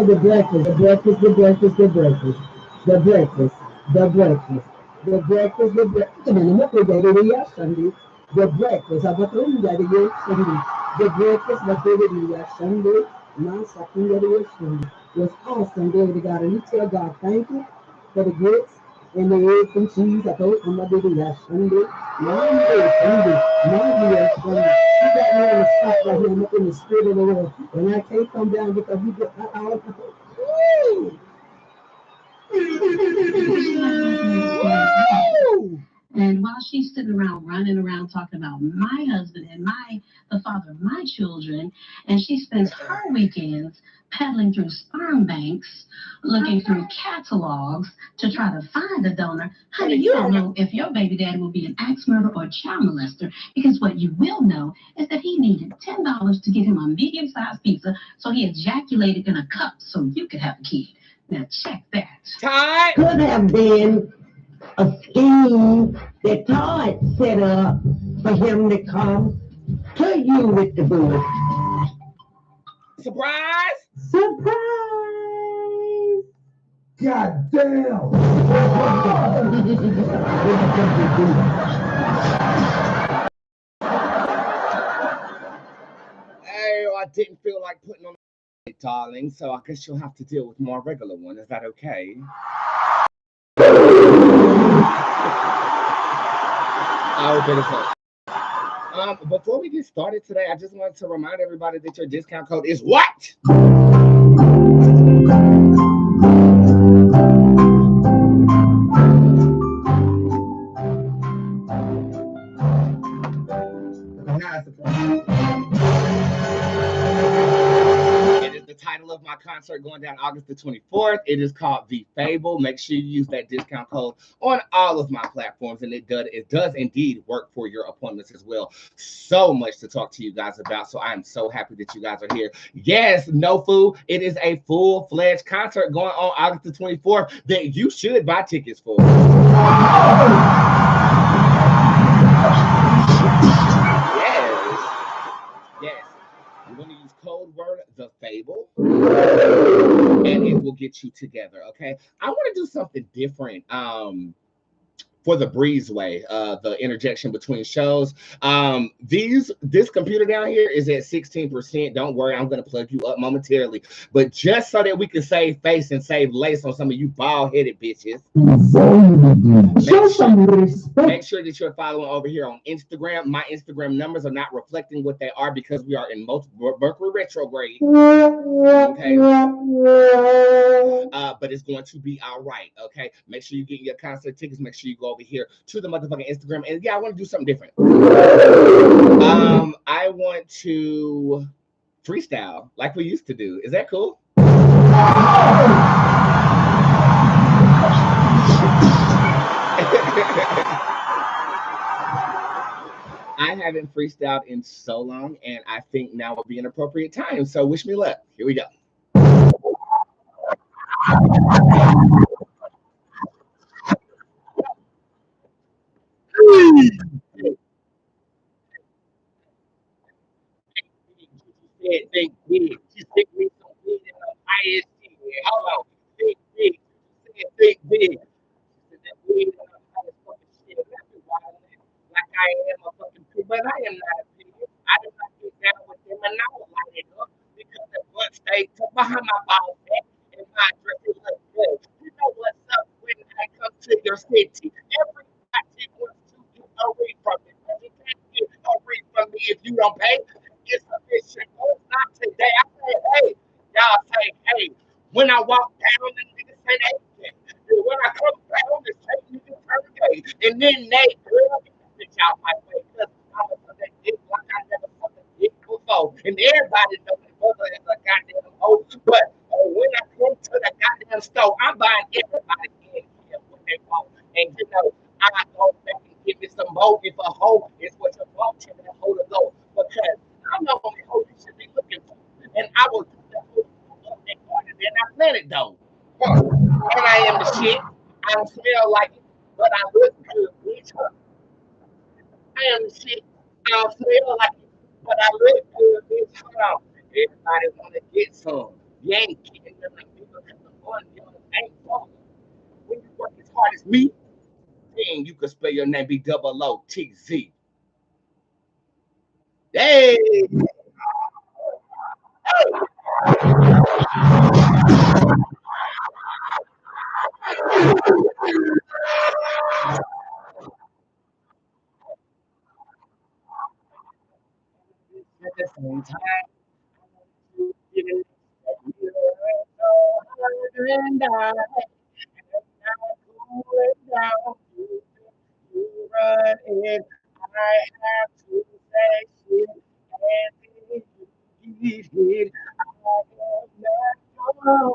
Oh, the breakfast, the breakfast, the breakfast, the breakfast, the breakfast, the breakfast, the breakfast, the breakfast. Tenemos que ya debería Sunday. The breakfast, I'm going to Sunday. The breakfast, the debería Sunday. My secondary Sunday was awesome. Glory to God. And we tell God, thank you for the grits and the eggs and cheese. I told him I did it Sunday. Now I'm here Sunday. Now you are Sunday. He got me on the spot right here. I'm up in the spirit of the Lord. And I can't come down because we get Woo! And while she's sitting around running around talking about my husband and the father of my children, and she spends her weekends peddling through sperm banks, looking through catalogs to try to find a donor, honey, you don't know if your baby daddy will be an axe murderer or a child molester, because what you will know is that he needed $10 to get him a medium-sized pizza, so he ejaculated in a cup so you could have a kid. Now check that. Todd could have been a scheme that Todd set up for him to come to you with the booth. Surprise! Surprise! God damn! Hey, I didn't feel like putting on a darling, so I guess you'll have to deal with my regular one. Is that okay? Oh, beautiful. Before we get started today, I just wanted to remind everybody that your discount code is what? It is the title of my concert going down August the 24th. It is called The Fable. Make sure you use that discount code on all of my platforms, and it does indeed work for your appointments as well. So much to talk to you guys about, so I am so happy that you guys are here. Yes, no food. It is a full-fledged concert going on August the 24th that you should buy tickets for. Yes. You're going to use code word The Fable, and it will get you together. Okay. I want to do something different. For the breezeway, the interjection between shows. This computer down here is at 16%. Don't worry, I'm gonna plug you up momentarily. But just so that we can save face and save lace on some of you bald-headed bitches. Make sure that you're following over here on Instagram. My Instagram numbers are not reflecting what they are because we are in Mercury retrograde. Okay. But it's going to be all right. Okay. Make sure you get your concert tickets. Make sure you go over here to the motherfucking Instagram. And yeah, I want to do something different. I want to freestyle like we used to do. Is that cool? I haven't freestyled in so long, and I think now would be an appropriate time. So wish me luck. Here we go. Think big. She stick me some big in the IST. Hold on. Think big. Think big. That big in the highest fucking shit. That's wild. Like I am a fucking pig, but I am not a pig. I do not get down with them and I will light it up because the blood stayed behind my ball back and my dress is like good. You know what's up when I come to your city? Everybody wants to get a read from me. But you can't get a read from me if you don't pay. It's a mission. Oh, it's not today. I say, hey, y'all say, hey. When I walk down, the niggas say they gay. And when I come down, they say niggas turn gay. And then they girl, bitch out my way. Because I'm a fucking dick like I never fucking dick before. And everybody knows my mother is a goddamn hoe. But when I come to the goddamn store, I'm buying everybody in here what they want. And you know, I go back and give me some more if a hoe is what you want to and hold it low. Because I'm the only hoe you should be looking for. And I will do that hoe harder than I planned it though. And I am the shit. I don't smell like it, but I look good, bitch. I am the shit. I don't smell like it, but I look good, bitch. Hold on. Everybody wanna get some. You ain't getting them like people have the fun, you know, ain't fun. When you work as hard as me, then you can spell your name be double O T Z. Hey, at the same time, you get it. You're so hard and I, and now cooling down. You run it. I have to say shit, and then you get it. I am not your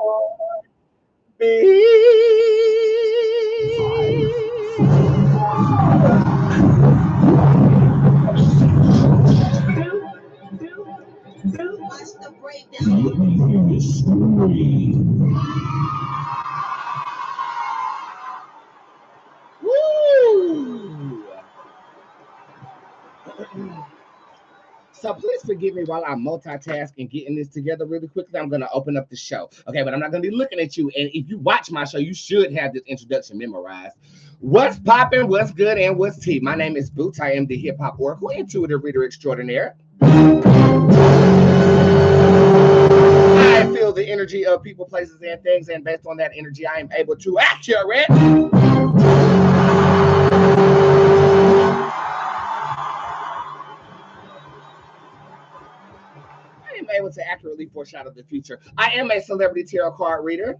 Woo! So please forgive me while I'm multitasking, getting this together really quickly. I'm gonna open up the show, okay? But I'm not gonna be looking at you. And if you watch my show, you should have this introduction memorized. What's popping? What's good? And what's tea? My name is Boots. I am the hip hop oracle, intuitive reader extraordinaire. I feel the energy of people, places, and things, and based on that energy, I am able to accurate. I am able to accurately foreshadow the future. I am a celebrity tarot card reader.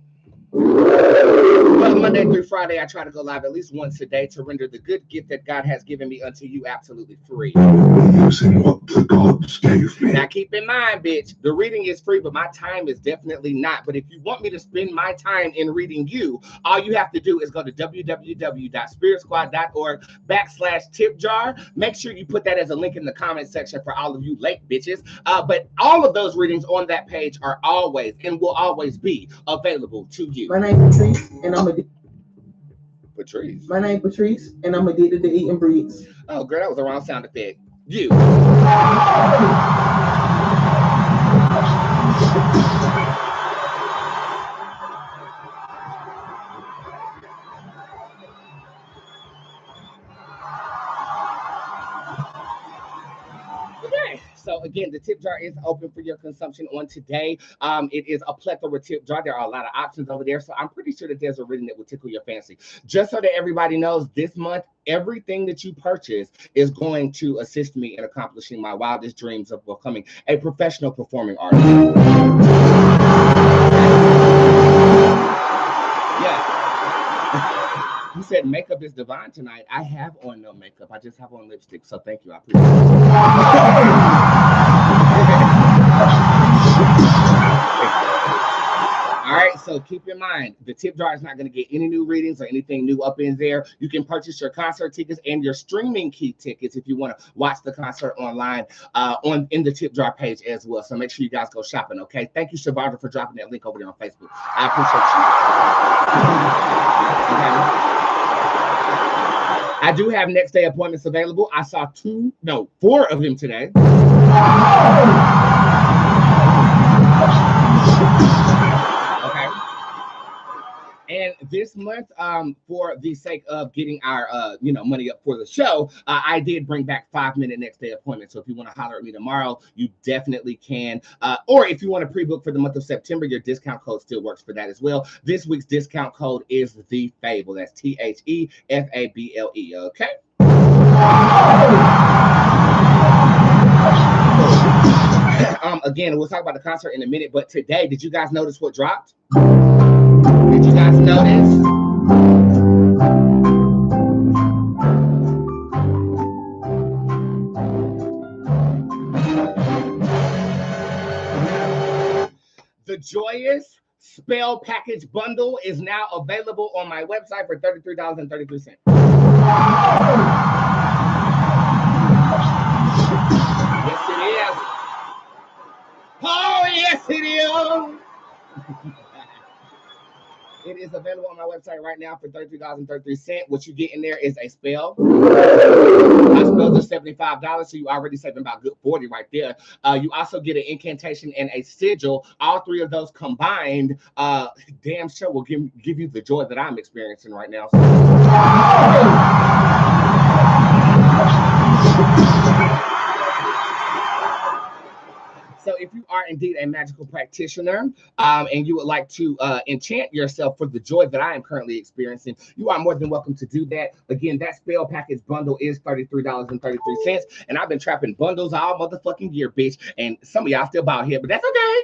Well, Monday through Friday, I try to go live at least once a day to render the good gift that God has given me unto you absolutely free. Using what the gods gave me. Now, keep in mind, bitch, the reading is free, but my time is definitely not. But if you want me to spend my time in reading you, all you have to do is go to www.spiritsquad.org/tipjar. Make sure you put that as a link in the comment section for all of you late bitches. But all of those readings on that page are always and will always be available to you. My name is Patrice, and I'm Patrice. My name is Patrice, and I'm addicted to eating breeds. Oh, girl, that was the wrong sound effect. You. Okay, so again, the tip jar is open for your consumption on today. It is a plethora tip jar. There are a lot of options over there, so I'm pretty sure that there's a reading that will tickle your fancy. Just so that everybody knows, this month, everything that you purchase is going to assist me in accomplishing my wildest dreams of becoming a professional performing artist. Yeah. You said makeup is divine tonight. I have on no makeup. I just have on lipstick. So thank you. I appreciate it. All right. So keep in mind, the tip jar is not going to get any new readings or anything new up in there. You can purchase your concert tickets and your streaming key tickets if you want to watch the concert online in the tip jar page as well. So make sure you guys go shopping. Okay. Thank you, Shabardha, for dropping that link over there on Facebook. I appreciate you. Okay. I do have next day appointments available. I saw 4 of them today. Okay. And this month, for the sake of getting our money up for the show, I did bring back 5-minute next day appointments. So if you want to holler at me tomorrow, you definitely can. Or if you want to pre-book for the month of September, your discount code still works for that as well. This week's discount code is The Fable. That's THEFABLE. Okay. Again, we'll talk about the concert in a minute, but today, did you guys notice what dropped? Did you guys notice? The Joyous Spell Package Bundle is now available on my website for $33.33. Yes, it is. Oh, yes, it is. It is available on my website right now for $33.33. What you get in there is a spell. My spells are $75, so you already saving about good 40 right there. You also get an incantation and a sigil. All three of those combined, damn sure will give you the joy that I'm experiencing right now. So if you are indeed a magical practitioner and you would like to enchant yourself for the joy that I am currently experiencing, you are more than welcome to do that. Again, that spell package bundle is $33.33. And I've been trapping bundles all motherfucking year, bitch. And some of y'all still about here, but that's okay.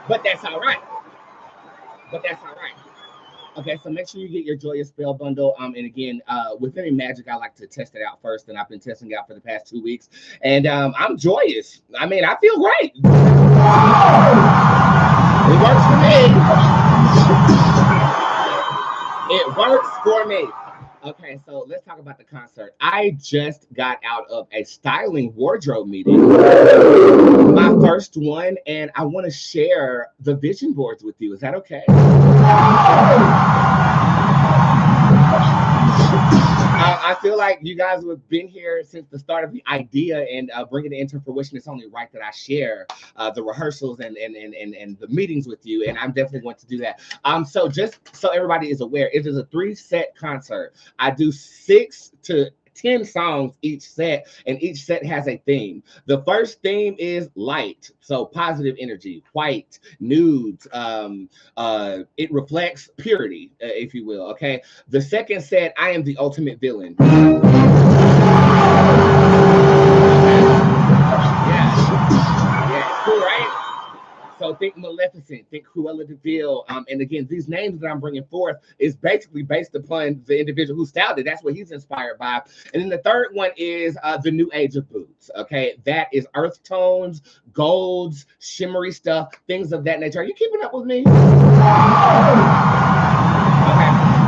But that's all right. Okay, so make sure you get your Joyous Spell bundle. And again, with any magic, I like to test it out first, and I've been testing it out for the past 2 weeks. And I'm joyous. I mean, I feel great. It works for me. It works for me. Okay, so let's talk about the concert. I just got out of a styling wardrobe meeting, my first one, and I want to share the vision boards with you. Is that okay? I feel like you guys have been here since the start of the idea and bringing it into fruition. It's only right that I share the rehearsals and the meetings with you, and I'm definitely going to do that. So just so everybody is aware, it is a 3-set concert. I do 6 to 10 songs each set, and each set has a theme. The first theme is light, so positive energy, white, nudes. It reflects purity, if you will. Okay. The second set, I am the ultimate villain. Yeah, cool, right? So think Maleficent, think Cruella de Vil. And again, these names that I'm bringing forth is basically based upon the individual who styled it. That's what he's inspired by. And then the third one is the New Age of Boots. Okay, that is earth tones, golds, shimmery stuff, things of that nature. Are you keeping up with me? Okay.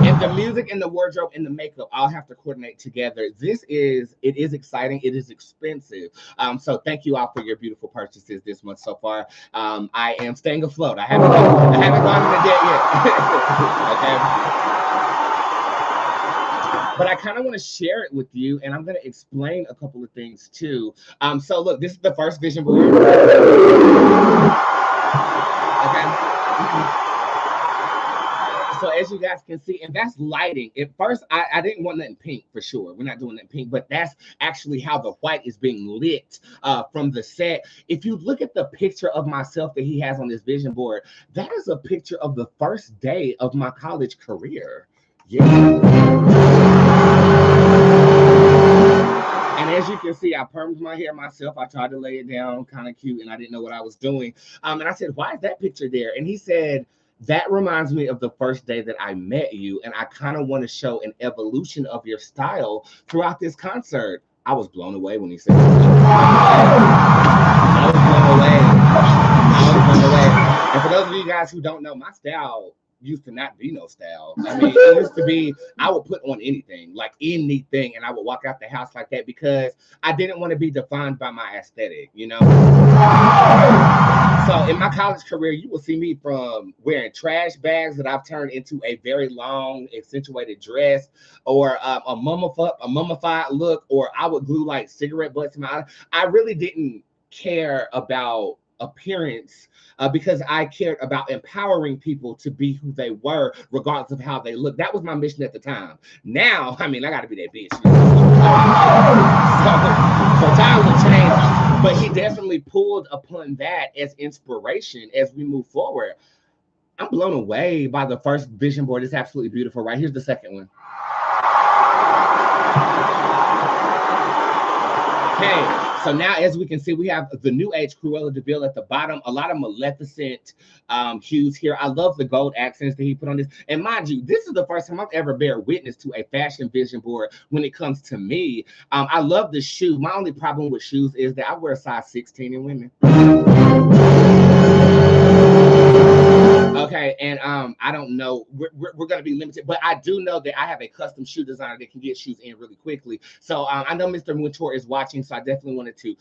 And the music and the wardrobe and the makeup all have to coordinate together. It is exciting. It is expensive. So thank you all for your beautiful purchases this month so far. I am staying afloat. I haven't gone into debt yet. Okay. But I kind of want to share it with you, and I'm going to explain a couple of things too. So look, this is the first vision board. Okay. So as you guys can see, and that's lighting. At first, I didn't want nothing pink for sure. We're not doing that pink, but that's actually how the white is being lit from the set. If you look at the picture of myself that he has on this vision board, that is a picture of the first day of my college career. Yeah. And as you can see, I permed my hair myself. I tried to lay it down kind of cute, and I didn't know what I was doing. And I said, why is that picture there? And he said, that reminds me of the first day that I met you, and I kind of want to show an evolution of your style throughout this concert. I was blown away when he said that. I was blown away. And for those of you guys who don't know, my style used to not be no style. I mean, it used to be, I would put on anything, and I would walk out the house like that because I didn't want to be defined by my aesthetic, you know? So in my college career, you will see me from wearing trash bags that I've turned into a very long, accentuated dress, or a mummified look, or I would glue like cigarette butts to my eyes. I really didn't care about appearance because I cared about empowering people to be who they were, regardless of how they look. That was my mission at the time. Now, I mean, I got to be that bitch. So times have changed, but he definitely pulled upon that as inspiration as we move forward. I'm blown away by the first vision board. It's absolutely beautiful, right? Here's the second one. Okay. So now, as we can see, we have the New Age Cruella de Vil at the bottom. A lot of Maleficent hues here. I love the gold accents that he put on this. And mind you, this is the first time I've ever bear witness to a fashion vision board when it comes to me. I love the shoe. My only problem with shoes is that I wear a size 16 in women. Okay, and I don't know. We're going to be limited, but I do know that I have a custom shoe designer that can get shoes in really quickly. So I know Mr. Mentor is watching, so I definitely wanted to,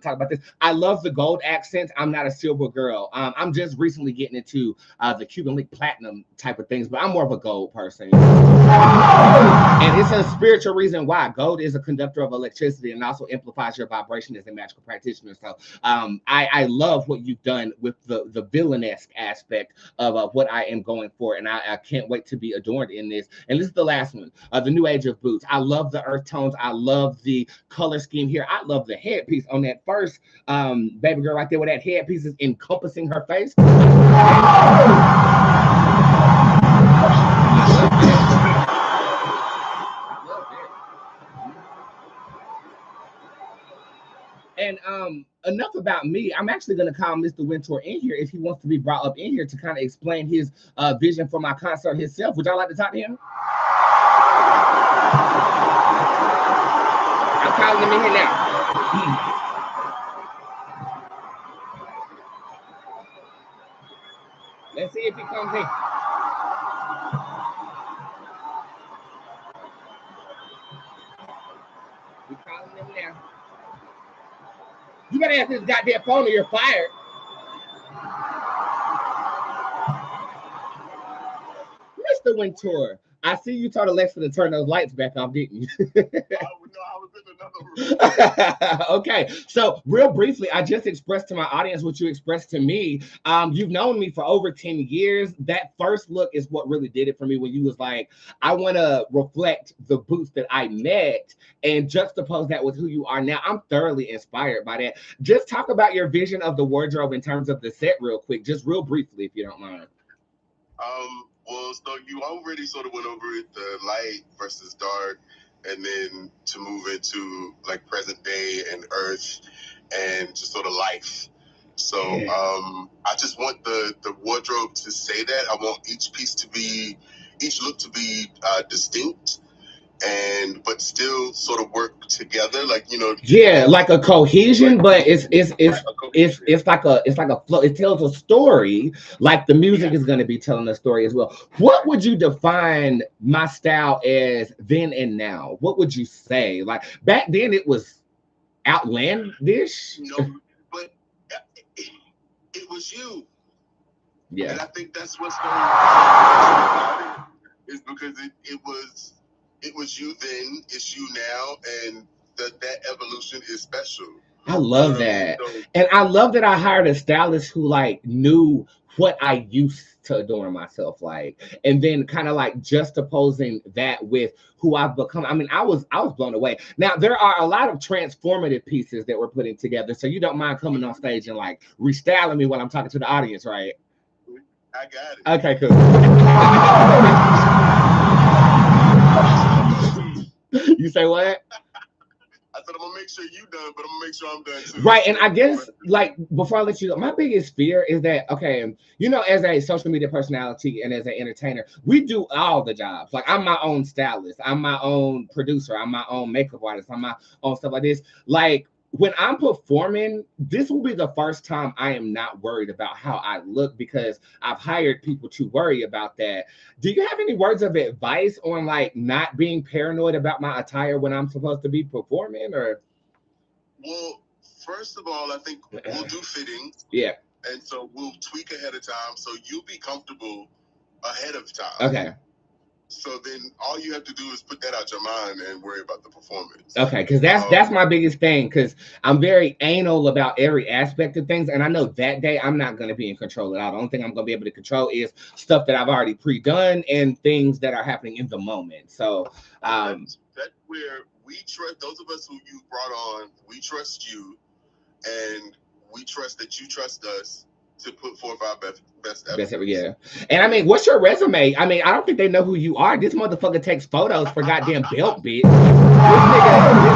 talk about this. I love the gold accents. I'm not a silver girl. I'm just recently getting into the Cuban link platinum type of things, but I'm more of a gold person. And it's a spiritual reason why. Gold is a conductor of electricity and also amplifies your vibration as a magical practitioner. So I love what you've done with the villainesque aspect of what I am going for, and I can't wait to be adorned in this. And this is the last one, the New Age of Boots. I love the earth tones. I love the color scheme here. I love the headpiece on that first baby girl right there, where that headpiece is encompassing her face. And enough about me. I'm actually going to call Mr. Wintour in here if he wants to be brought up in here to kind of explain his vision for my concert himself. Would y'all like to talk to him? I'm calling him in here now. Let's see if he comes in. We're calling him now. You better answer this goddamn phone or you're fired. Mr. Wintour, I see you told Alexa to turn those lights back off, didn't you? No, I was in another room. Okay, so real briefly, I just expressed to my audience what you expressed to me. You've known me for over 10 years. That first look is what really did it for me, when you was like, I want to reflect the Boots that I met and juxtapose that with who you are now. I'm thoroughly inspired by that. Just talk about your vision of the wardrobe in terms of the set real quick, just real briefly, if you don't mind. Well, so you already sort of went over it, the light versus dark, and then to move into like present day and earth and just sort of life. So I just want the wardrobe to say that. I want each look to be distinct, but still sort of work together, like like a cohesion, but it's like a flow. It tells a story, like the music is going to be telling a story as well. What would you define my style as then and now? What would you say? Like back then it was outlandish. But it was you. Yeah, and I think that's what's is because it was you then, it's you now, and that evolution is special. I love that. And I love that I hired a stylist who like knew what I used to adorn myself like, and then kind of like juxtaposing that with who I've become. I mean, I was blown away. Now there are a lot of transformative pieces that we're putting together, so you don't mind coming on stage and like restyling me while I'm talking to the audience, right? I got it. Okay, cool. You say what? I said I'm gonna make sure you done, but I'm gonna make sure I'm done too. Right, and I guess like before I let you go, my biggest fear is that as a social media personality and as an entertainer, we do all the jobs. Like I'm my own stylist, I'm my own producer, I'm my own makeup artist, I'm my own stuff like this. Like when I'm performing, this will be the first time I am not worried about how I look, because I've hired people to worry about that. Do you have any words of advice on like not being paranoid about my attire when I'm supposed to be performing? Or well, first of all, I think we'll do fittings. Yeah. And so we'll tweak ahead of time, so you'll be comfortable ahead of time. Okay. So then all you have to do is put that out your mind and worry about the performance. Okay, because that's my biggest thing, because I'm very anal about every aspect of things, and I know that day I'm not going to be in control at all. The only thing I'm going to be able to control is stuff that I've already pre-done and things that are happening in the moment. So that's where we trust, those of us who you brought on, we trust you, and we trust that you trust us to put forth our best effort. Yeah. And I mean, what's your resume? I mean, I don't think they know who you are. This motherfucker takes photos for goddamn belt, bitch. This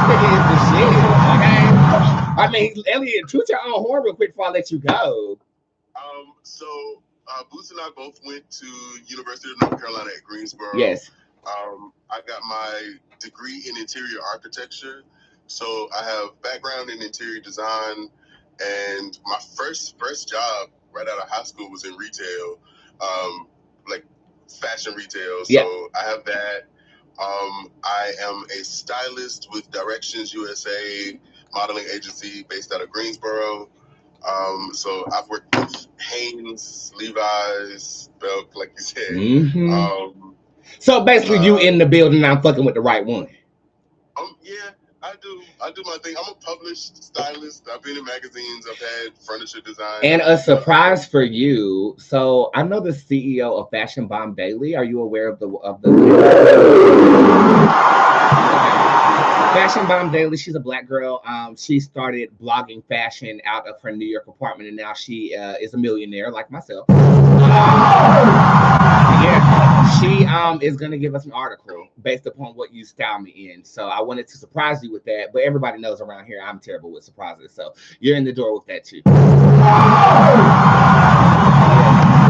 nigga is the shit. Okay. I mean, Elliot, toot your own horn real quick before I let you go. So Boots and I both went to University of North Carolina at Greensboro. Yes. I got my degree in interior architecture, so I have background in interior design. And my first job right out of high school was in retail. like fashion retail. So Yeah. I have that. I am a stylist with Directions USA modeling agency based out of Greensboro. So I've worked with Hanes, Levi's, Belk, like you said. Mm-hmm. So basically, you in the building, I'm fucking with the right one. Yeah, I do my thing. I'm a published stylist. I've been in magazines. I've had furniture design. And a surprise for you. So I know the CEO of Fashion Bomb Daily. Are you aware of the Fashion Bomb Daily? She's a Black girl. She started blogging fashion out of her New York apartment, and now she is a millionaire like myself. Yeah, she is gonna give us an article based upon what you style me in. So I wanted to surprise you with that. But everybody knows around here I'm terrible with surprises, so you're in the door with that too.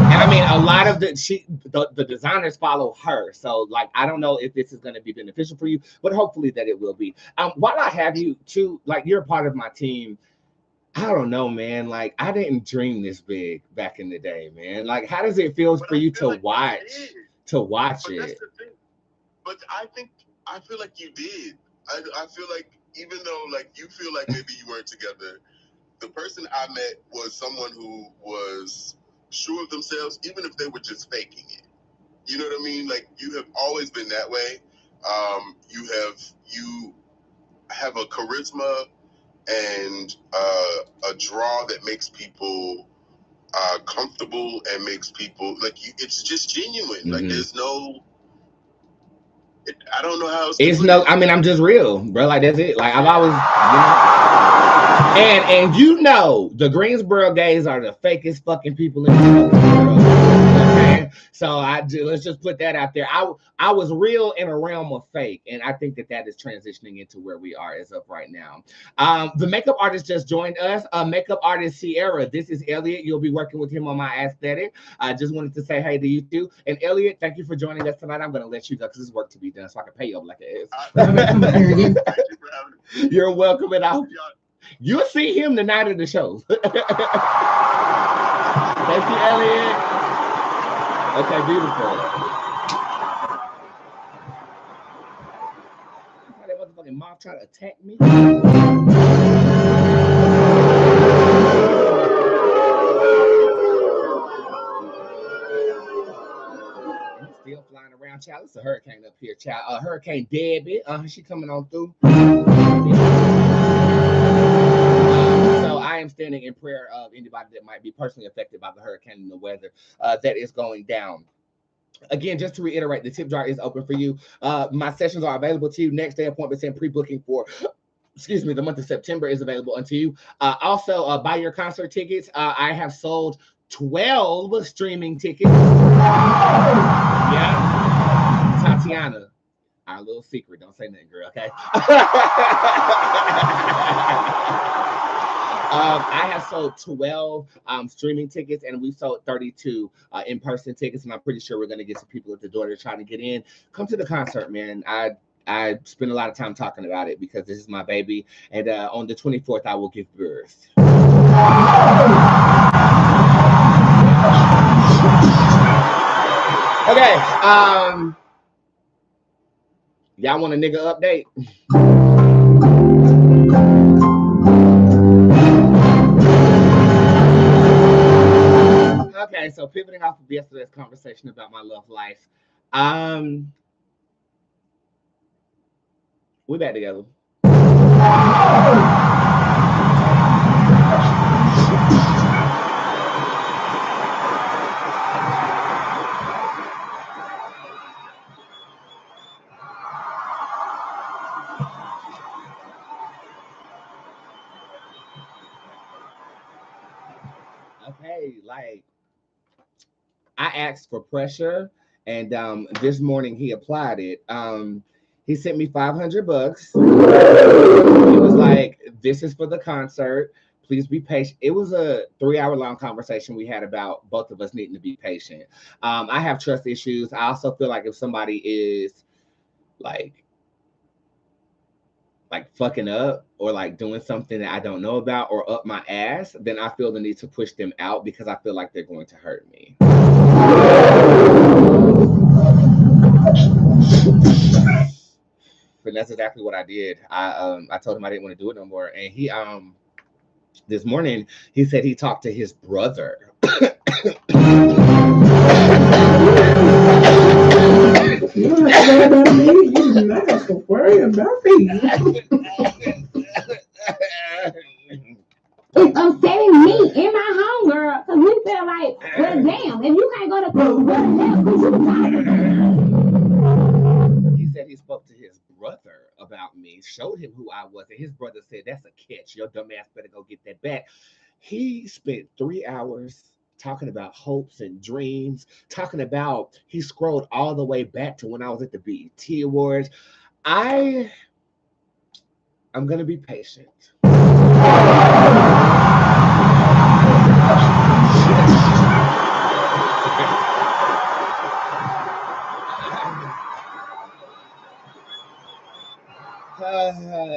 And I mean, a lot of the designers follow her. So like, I don't know if this is going to be beneficial for you, but hopefully that it will be. While I have you too, like you're a part of my team. I don't know, man. Like I didn't dream this big back in the day, man. Like, how does it feel for you to watch it? That's the thing. But I feel like you did. I feel like even though like you feel like maybe you weren't together, the person I met was someone who was sure of themselves, even if they were just faking it. You know what I mean? Like you have always been that way. You have a charisma and a draw that makes people comfortable and makes people like you. It's just genuine. Mm-hmm. Like there's no. I don't know how else. It's no. I mean, I'm just real, bro. Like that's it. Like I've always, and you know, the Greensboro gays are the fakest fucking people in the world. Okay, so let's just put that out there. I was real in a realm of fake, and I think that is transitioning into where we are as of right now. The makeup artist just joined us. Makeup artist Sierra. This is Elliot. You'll be working with him on my aesthetic. I just wanted to say hey to you too. And Elliot, thank you for joining us tonight. I'm going to let you go because there's work to be done, so I can pay you like an ass. You're welcome, and you'll see him the night of the show. Thank you, Elliot. Okay, beautiful. That motherfucking mob try to attack me. I'm still flying around, child. It's a hurricane up here, child. Hurricane Debbie. She coming on through. So I am standing in prayer of anybody that might be personally affected by the hurricane and the weather that is going down. Again, just to reiterate, the tip jar is open for you. My sessions are available to you. Next day appointments and pre-booking for, the month of September is available unto you. Also, buy your concert tickets. I have sold 12 streaming tickets. Yeah. Tatiana, our little secret. Don't say nothing, girl, okay? I have sold 12 streaming tickets, and we sold 32 in-person tickets, and I'm pretty sure we're going to get some people at the door to try to get in. Come to the concert, man. I spend a lot of time talking about it because this is my baby, and on the 24th, I will give birth. Okay, y'all want a nigga update? Okay, so pivoting off of yesterday's conversation about my love life, we're back together. Okay, like I asked for pressure, and this morning he applied it. He sent me $500. He was like, "This is for the concert. Please be patient." It was a 3-hour-long conversation we had about both of us needing to be patient. I have trust issues. I also feel like if somebody is like like fucking up or like doing something that I don't know about or up my ass, then I feel the need to push them out because I feel like they're going to hurt me. But that's exactly what I did. I told him I didn't want to do it no more. And he this morning he said he talked to his brother. You don't have to worry about me. You do not have to worry about me. It's upsetting me in my home, girl, because we feel like, well, damn, if you can't go to school, what He said he spoke to his brother about me, showed him who I was, and his brother said, "That's a catch. Your dumb ass better go get that back." He spent 3 hours talking about hopes and dreams, talking about he scrolled all the way back to when I was at the BET Awards. I'm gonna be patient.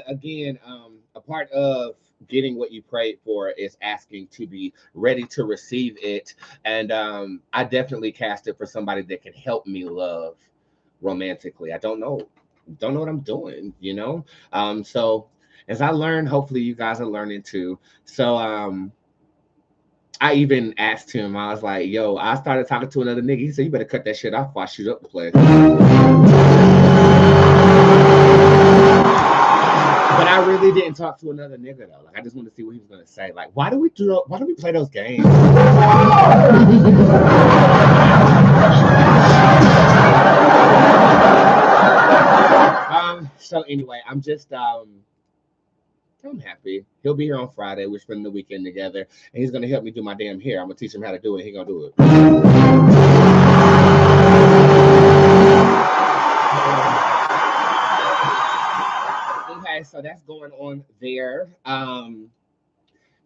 Again, a part of getting what you prayed for is asking to be ready to receive it. And I definitely cast it for somebody that can help me love romantically. I don't know what I'm doing, you know? So as I learn, hopefully you guys are learning too. So I even asked him, I was like, yo, I started talking to another nigga. He said, you better cut that shit off before I shoot up the place. But I really didn't talk to another nigga though. Like I just wanted to see what he was gonna say. Like, why do we play those games? So anyway, I'm just I'm happy. He'll be here on Friday. We're spending the weekend together, and he's gonna help me do my damn hair. I'm gonna teach him how to do it. He gonna do it. Okay, so that's going on there.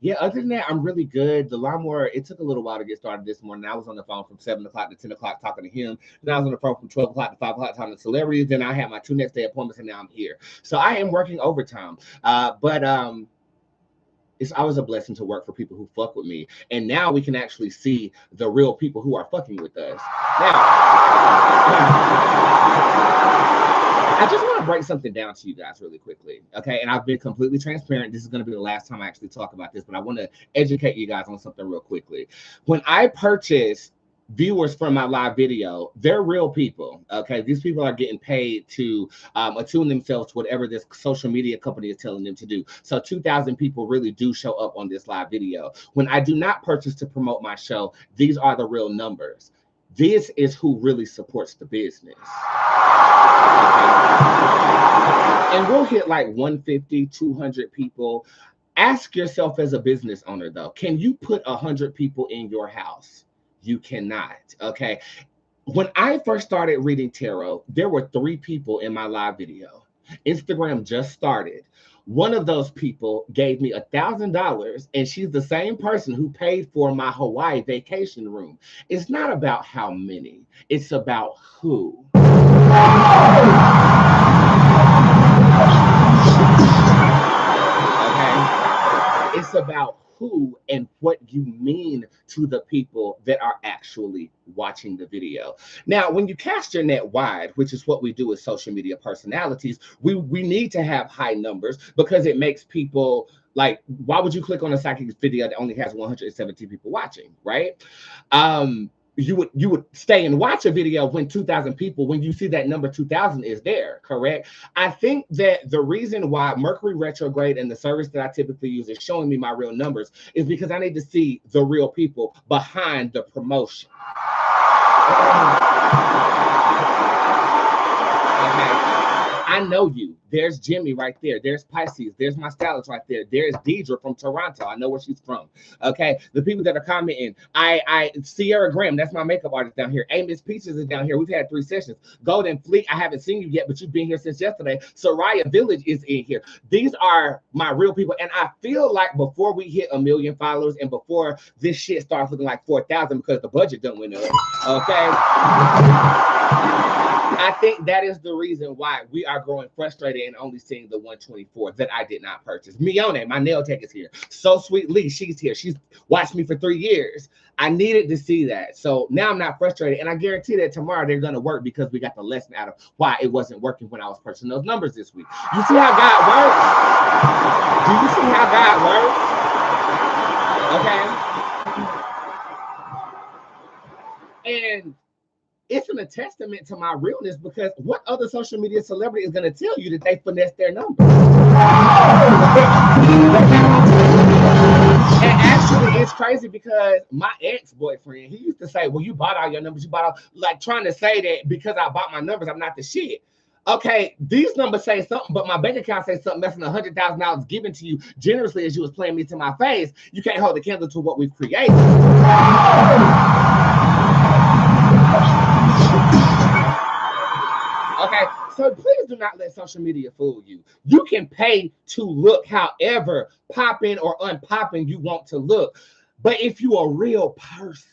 Yeah, other than that, I'm really good. The lawnmower, it took a little while to get started this morning. I was on the phone from 7 o'clock to 10 o'clock talking to him. Then I was on the phone from 12 o'clock to 5 o'clock talking to celebrities. Then I had my 2 next day appointments, and now I'm here. So I am working overtime. But it's always a blessing to work for people who fuck with me. And now we can actually see the real people who are fucking with us. Now, I just want to break something down to you guys really quickly, okay? And I've been completely transparent. This is going to be the last time I actually talk about this, but I want to educate you guys on something real quickly. When I purchase viewers from my live video, they're real people, okay? These people are getting paid to attune themselves to whatever this social media company is telling them to do. So 2,000 people really do show up on this live video. When I do not purchase to promote my show, these are the real numbers. This is who really supports the business. And we'll hit like 150, 200 people. Ask yourself as a business owner, though, can you put 100 people in your house? You cannot, okay? When I first started reading tarot, there were 3 people in my live video. Instagram just started. One of those people gave me $1,000, and she's the same person who paid for my Hawaii vacation room. It's not about how many, it's about who. Okay? It's about who and what you mean to the people that are actually watching the video. Now, when you cast your net wide, which is what we do as social media personalities, we need to have high numbers because it makes people like, why would you click on a psychic video that only has 170 people watching, right? You would stay and watch a video when 2,000 people, when you see that number 2,000 is there, correct? I think that the reason why Mercury retrograde and the service that I typically use is showing me my real numbers is because I need to see the real people behind the promotion. I know you. There's Jimmy right there. There's Pisces. There's my stylist right there. There's Deidre from Toronto. I know where she's from. Okay. The people that are commenting. I Sierra Graham, that's my makeup artist down here. Amos Peaches is down here. We've had 3 sessions. Golden Fleet, I haven't seen you yet, but you've been here since yesterday. Soraya Village is in here. These are my real people. And I feel like before we hit 1 million followers and before this shit starts looking like 4,000 because the budget done went up. Okay. I think that is the reason why we are growing frustrated and only seeing the 124 that I did not purchase. Mione, my nail tech, is here. So Sweet Lee, she's here. She's watched me for 3 years. I needed to see that. So now I'm not frustrated. And I guarantee that tomorrow they're going to work because we got the lesson out of why it wasn't working when I was purchasing those numbers this week. You see how God works? Do you see how God works? Okay. And it's a testament to my realness, because what other social media celebrity is going to tell you that they finessed their numbers? And actually, it's crazy because my ex-boyfriend, he used to say, well, you bought all your numbers, you bought all, like trying to say that because I bought my numbers, I'm not the shit. Okay, these numbers say something, but my bank account says something less than $100,000 given to you generously as you was playing me to my face. You can't hold the candle to what we've created. Okay, so please do not let social media fool you. You can pay to look however popping or unpopping you want to look. But if you're a real person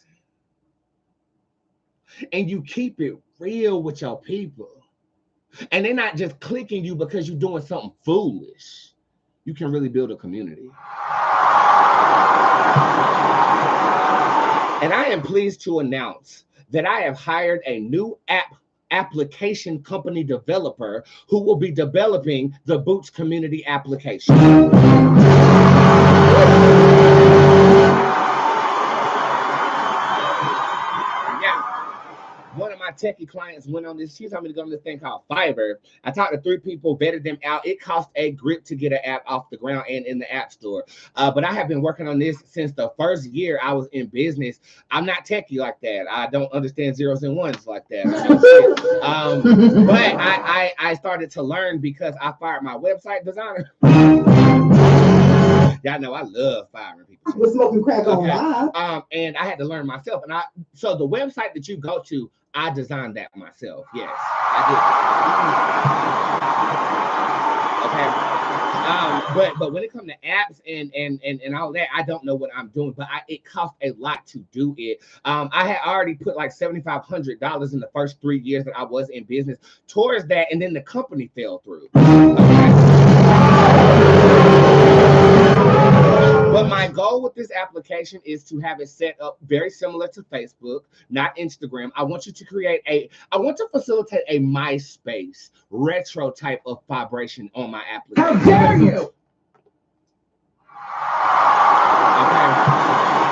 and you keep it real with your people, and they're not just clicking you because you're doing something foolish, you can really build a community. And I am pleased to announce that I have hired a new application company developer who will be developing the Bootz community application. Yeah. One of my techie clients went on this. She told me to go on this thing called Fiverr. I talked to 3 people, vetted them out. It cost a grip to get an app off the ground and in the app store. But I have been working on this since the first year I was in business. I'm not techie like that. I don't understand zeros and ones like that. But I started to learn because I fired my website designer. Y'all know I love firing people. We're smoking crack on live. And I had to learn myself. And so the website that you go to, I designed that myself. Yes, I did. Okay. But when it comes to apps and all that, I don't know what I'm doing. But it cost a lot to do it. I had already put like $7,500 in the first 3 years that I was in business towards that, and then the company fell through. Okay. But my goal with this application is to have it set up very similar to Facebook, not Instagram. I want you to I want to facilitate a MySpace retro type of vibration on my application. How dare you? Okay.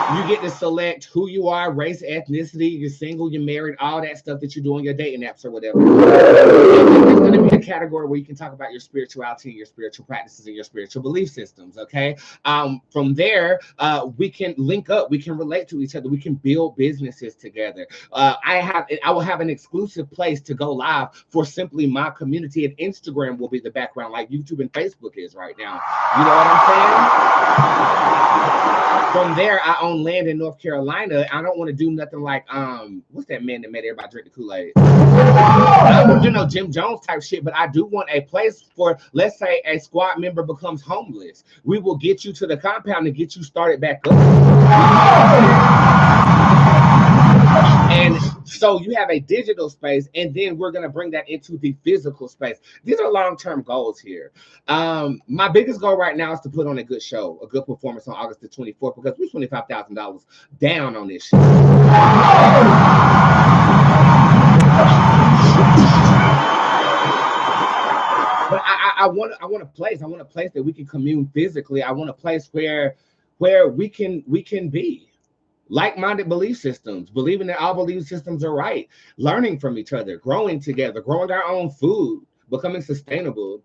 You get to select who you are, race, ethnicity, you're single, you're married, all that stuff that you do on your dating apps or whatever. There's going to be a category where you can talk about your spirituality, your spiritual practices, and your spiritual belief systems, okay? From there, we can link up, we can relate to each other, we can build businesses together. I will have an exclusive place to go live for simply my community, and Instagram will be the background like YouTube and Facebook is right now. You know what I'm saying? From there, I own land in North Carolina. I don't want to do nothing like what's that man that made everybody drink the Kool-Aid? I don't want to do no Jim Jones type shit, but I do want a place for, let's say, a squad member becomes homeless. We will get you to the compound and get you started back up. And so you have a digital space, and then we're going to bring that into the physical space. These are long-term goals here. My biggest goal right now is to put on a good show, a good performance on August the 24th, because we're $25,000 down on this shit. But I want a place. I want a place that we can commune physically. I want a place where we can be like-minded belief systems, believing that all belief systems are right, learning from each other, growing together, growing our own food, becoming sustainable.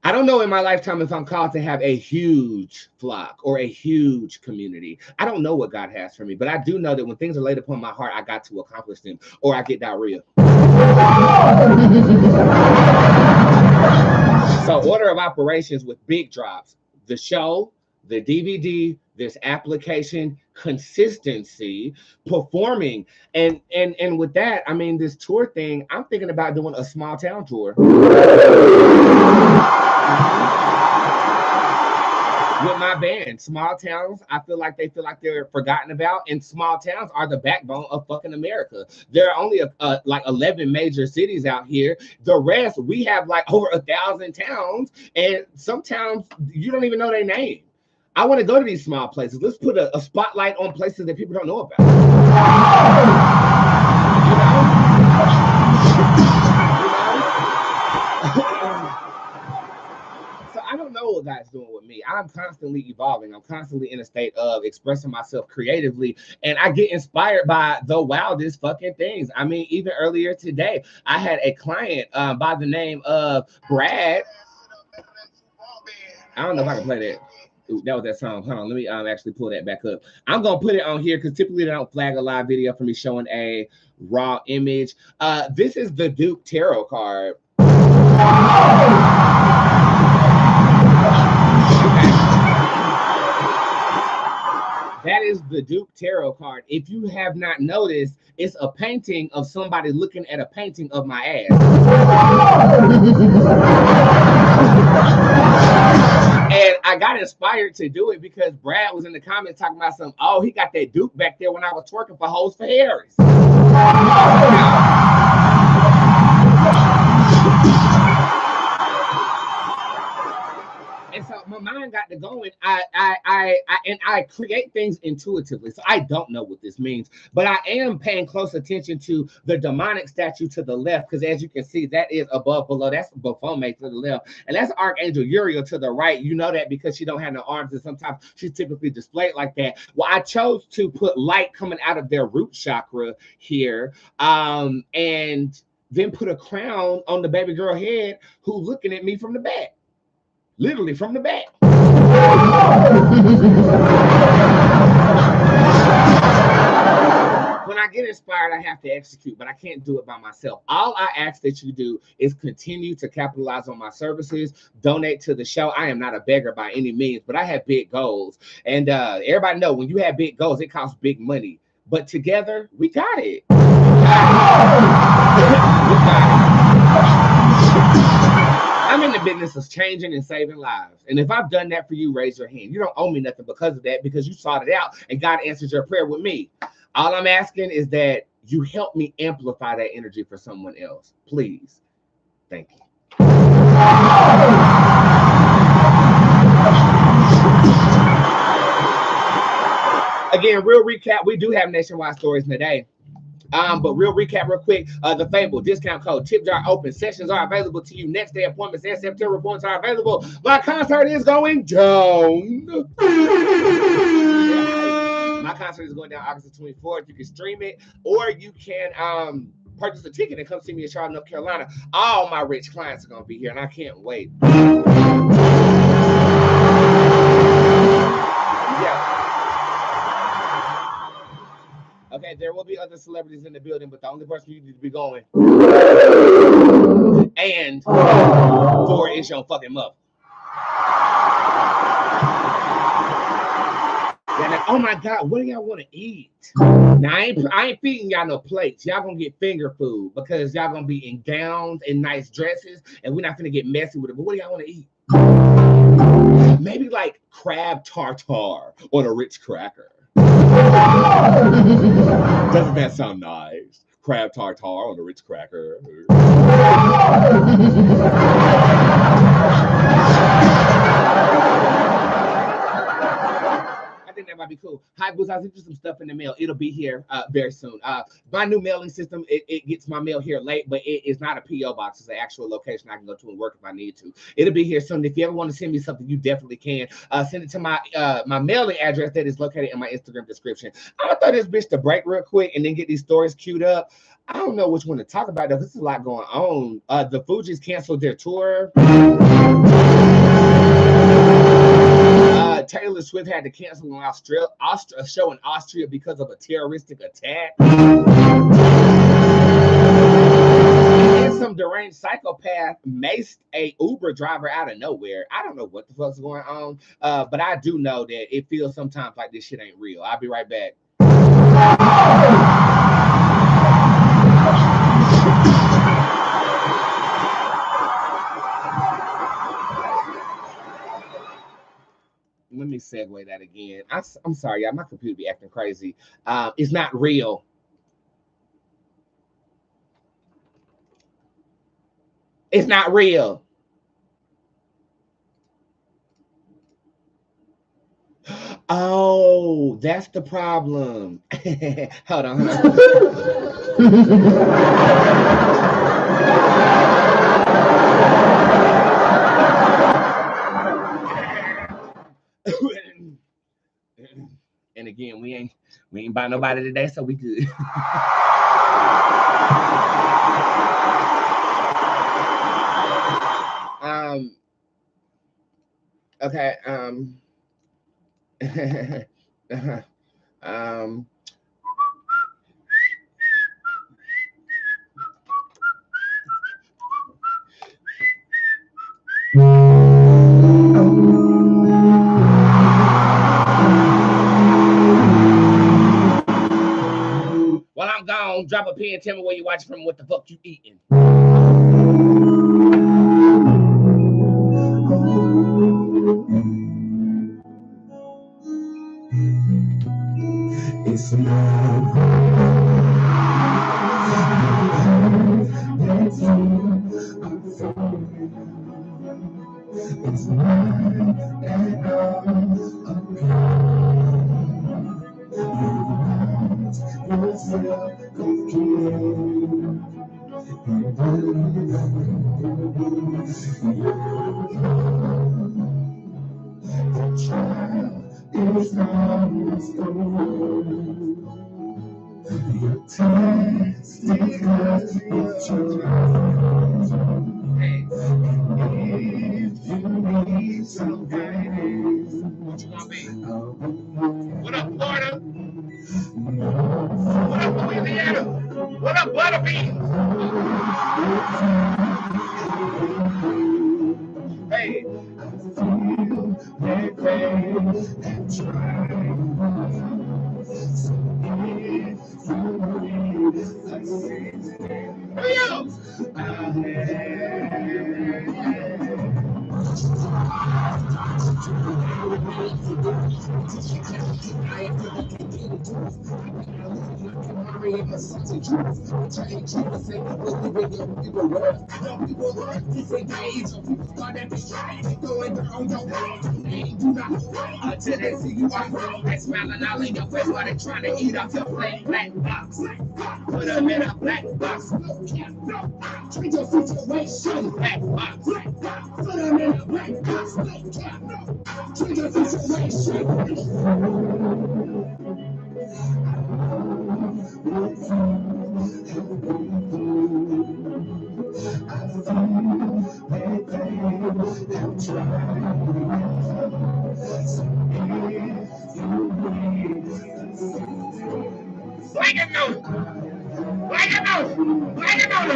I don't know in my lifetime if I'm called to have a huge flock or a huge community. I don't know what God has for me, but I do know that when things are laid upon my heart, I got to accomplish them or I get diarrhea. So order of operations with big drops, the show, the DVD, this application, consistency, performing, and with that, I mean, this tour thing, I'm thinking about doing a small town tour. with my band. Small towns, I feel like they're forgotten about, and small towns are the backbone of fucking America. There are only like 11 major cities out here. The rest, we have like over 1,000 towns, and some towns you don't even know their name. I want to go to these small places. Let's put a spotlight on places that people don't know about. So I don't know what God's doing with me. I'm constantly evolving. I'm constantly in a state of expressing myself creatively, and I get inspired by the wildest fucking things. I mean, even earlier today, I had a client by the name of Brad. I don't know if I can play that. Ooh, that was that song. Hold on, let me actually pull that back up. I'm gonna put it on here because typically they don't flag a live video for me showing a raw image. This is the Duke Tarot card. That is the Duke Tarot card. If you have not noticed, it's a painting of somebody looking at a painting of my ass. And I got inspired to do it because Brad was in the comments talking about something. Oh, he got that Duke back there when I was twerking for Hoes for Harris. And so my mind got to going. I create things intuitively. So I don't know what this means, but I am paying close attention to the demonic statue to the left, because as you can see, that is above below. That's Baphomet to the left, and that's Archangel Uriel to the right. You know that because she don't have no arms, and sometimes she's typically displayed like that. Well, I chose to put light coming out of their root chakra here, and then put a crown on the baby girl head who's looking at me from the back. Literally from the back. When I get inspired, I have to execute, but I can't do it by myself. All I ask that you do is continue to capitalize on my services, donate to the show. I am not a beggar by any means, but I have big goals. And everybody know when you have big goals, it costs big money. But together, we got it. We got it. I'm in the business of changing and saving lives. And if I've done that for you, raise your hand. You don't owe me nothing because of that, because you sought it out and God answers your prayer with me. All I'm asking is that you help me amplify that energy for someone else. Please. Thank you. Again, real recap. We do have nationwide stories today. But real recap real quick, the Fable discount code tipjar open. Sessions are available to you. Next day appointments and September appointments are available. My concert is going down. My concert is going down August the 24th. You can stream it, or you can purchase a ticket and come see me in Charlotte, North Carolina. All my rich clients are going to be here, and I can't wait. Yeah. Okay, there will be other celebrities in the building, but the only person you need to be going and for is your fucking mother. And then, oh my God, what do y'all want to eat? Now I ain't feeding y'all no plates. Y'all gonna get finger food because y'all gonna be in gowns and nice dresses, and we're not gonna get messy with it. But what do y'all want to eat? Maybe like crab tartare or the Ritz cracker. Doesn't that sound nice? Crab tartare on the Ritz cracker. I think that might be cool. Hi, Bootzé, I'll send you some stuff in the mail. It'll be here very soon. My new mailing system, it gets my mail here late, but it is not a P.O. box. It's an actual location I can go to and work if I need to. It'll be here soon. If you ever want to send me something, you definitely can. Send it to my mailing address that is located in my Instagram description. I'm going to throw this bitch to break real quick and then get these stories queued up. I don't know which one to talk about, though. This is a lot going on. The Fugees canceled their tour. Taylor Swift had to cancel an a show in Austria because of a terroristic attack. And some deranged psychopath maced a Uber driver out of nowhere. I don't know what the fuck's going on, but I do know that it feels sometimes like this shit ain't real. I'll be right back. segue that again. I'm sorry, y'all. My computer be acting crazy. It's not real. It's not real. Oh, that's the problem. Hold on. And again, we ain't buy nobody today, so we good. Okay. While I'm gone, drop a pin. Tell me where you watch from. What the fuck you eating? It's not it's not at What up, Florida? What up, Louisiana? What up, Butterbean? Hey. Until they see you on road, they smiling all in your face while they trying to eat off your plate. Black box, put them in a black box. Treat your situation, black box. Put them in a black box. Treat your situation. Blacking on, blacking on, blacking on,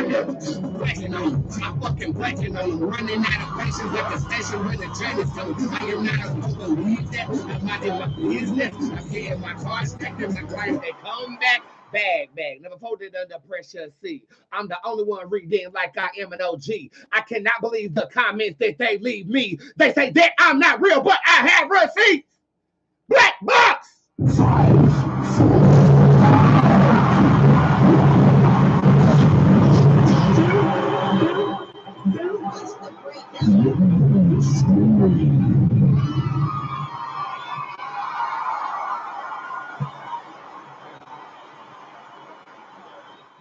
blacking on. I'm fucking blacking on. Running out of patience at the station where the train is going. I am not supposed to believe that. I'm not in my business. I'm getting my car inspected. My clients, they come back. Bag, never folded under pressure. See, I'm the only one reading like I am an OG. I cannot believe the comments that they leave me. They say that I'm not real, but I have receipts. Black box.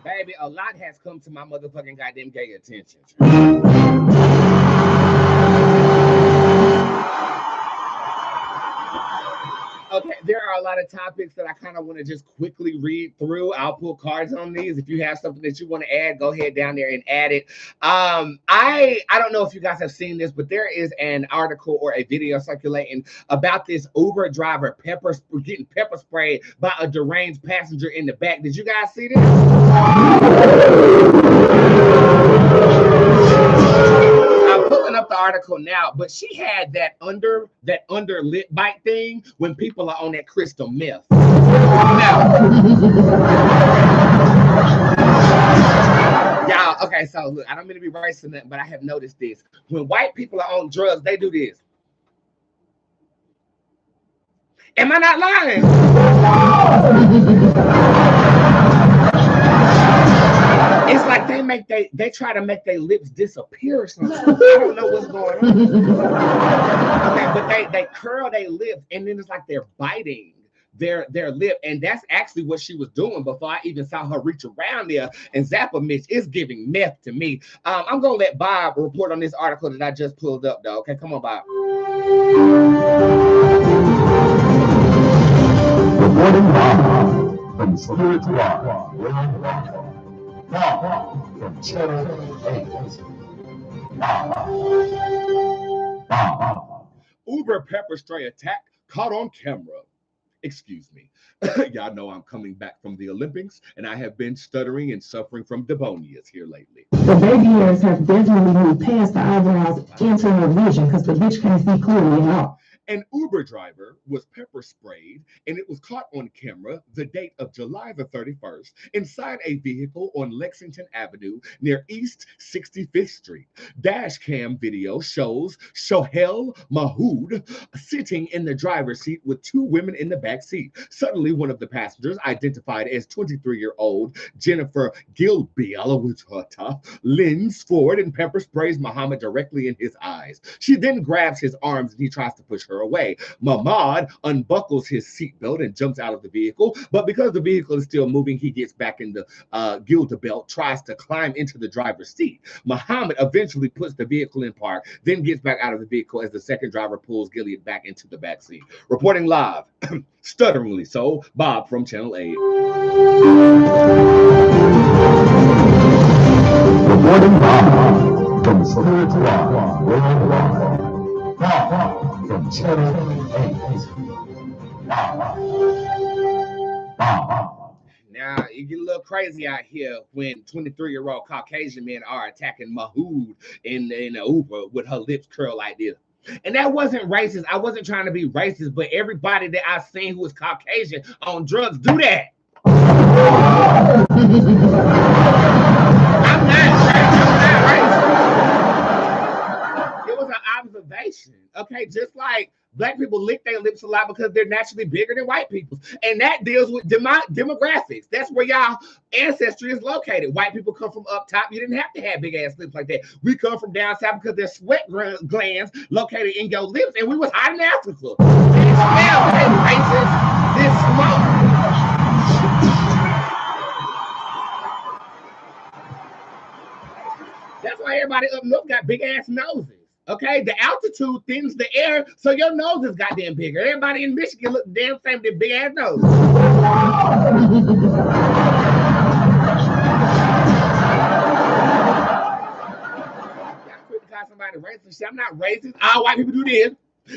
Baby, a lot has come to my motherfucking goddamn gay attention. Okay, there are a lot of topics that I kind of want to just quickly read through. I'll pull cards on these. If you have something that you want to add, go ahead down there and add it. I don't know if you guys have seen this, but there is an article or a video circulating about this Uber driver getting pepper sprayed by a deranged passenger in the back. Did you guys see this? I'm pulling up the article now, but she had that under lip bite thing when people are on that crystal meth. Now, y'all, okay, so look, I don't mean to be racist, but I have noticed this. When white people are on drugs, they do this. Am I not lying? It's like they try to make their lips disappear or something. I don't know what's going on. Okay, but they curl their lips and then it's like they're biting their lip, and that's actually what she was doing before I even saw her reach around there and zap a Mitch. It's giving meth to me. I'm gonna let Bob report on this article that I just pulled up though. Okay, come on, Bob. Reporting live from Spirit Live Worldwide. Live from Channel 8. Live. Uber pepper spray attack caught on camera. Excuse me. Y'all know I'm coming back from the Olympics, and I have been stuttering and suffering from demonias here lately. The baby hairs have definitely moved past the eyebrows into her vision because the bitch can't see clearly at all. An Uber driver was pepper sprayed, and it was caught on camera the date of July the 31st inside a vehicle on Lexington Avenue near East 65th Street. Dash cam video shows Shohel Mahood sitting in the driver's seat with two women in the back seat. Suddenly, one of the passengers, identified as 23-year-old Jennifer Gilbialawitata, leans forward and pepper sprays Muhammad directly in his eyes. She then grabs his arms and he tries to push her away. Mahmoud unbuckles his seatbelt and jumps out of the vehicle, but because the vehicle is still moving, he gets back in the Gilda belt, tries to climb into the driver's seat. Muhammad eventually puts the vehicle in park, then gets back out of the vehicle as the second driver pulls Gilead back into the back seat. Reporting live, stutteringly so, Bob from Channel 8. Reporting live from Spirit Live Worldwide. Live from Channel 8. Now, it get a little crazy out here when 23-year-old Caucasian men are attacking Mahood in the Uber with her lips curled like this. And that wasn't racist. I wasn't trying to be racist, but everybody that I've seen who is Caucasian on drugs do that. I'm not racist. It was an observation. Okay, just like Black people lick their lips a lot because they're naturally bigger than white people. And that deals with demographics. That's where y'all ancestry is located. White people come from up top. You didn't have to have big ass lips like that. We come from down south because there's sweat glands located in your lips, and we was hot in Africa. And smell racist this small. That's why everybody up north got big ass noses. Okay, the altitude thins the air, so your nose is goddamn bigger. Everybody in Michigan look the damn same with their big ass nose. Y'all quit to call somebody racist. I'm not racist. All white people do this.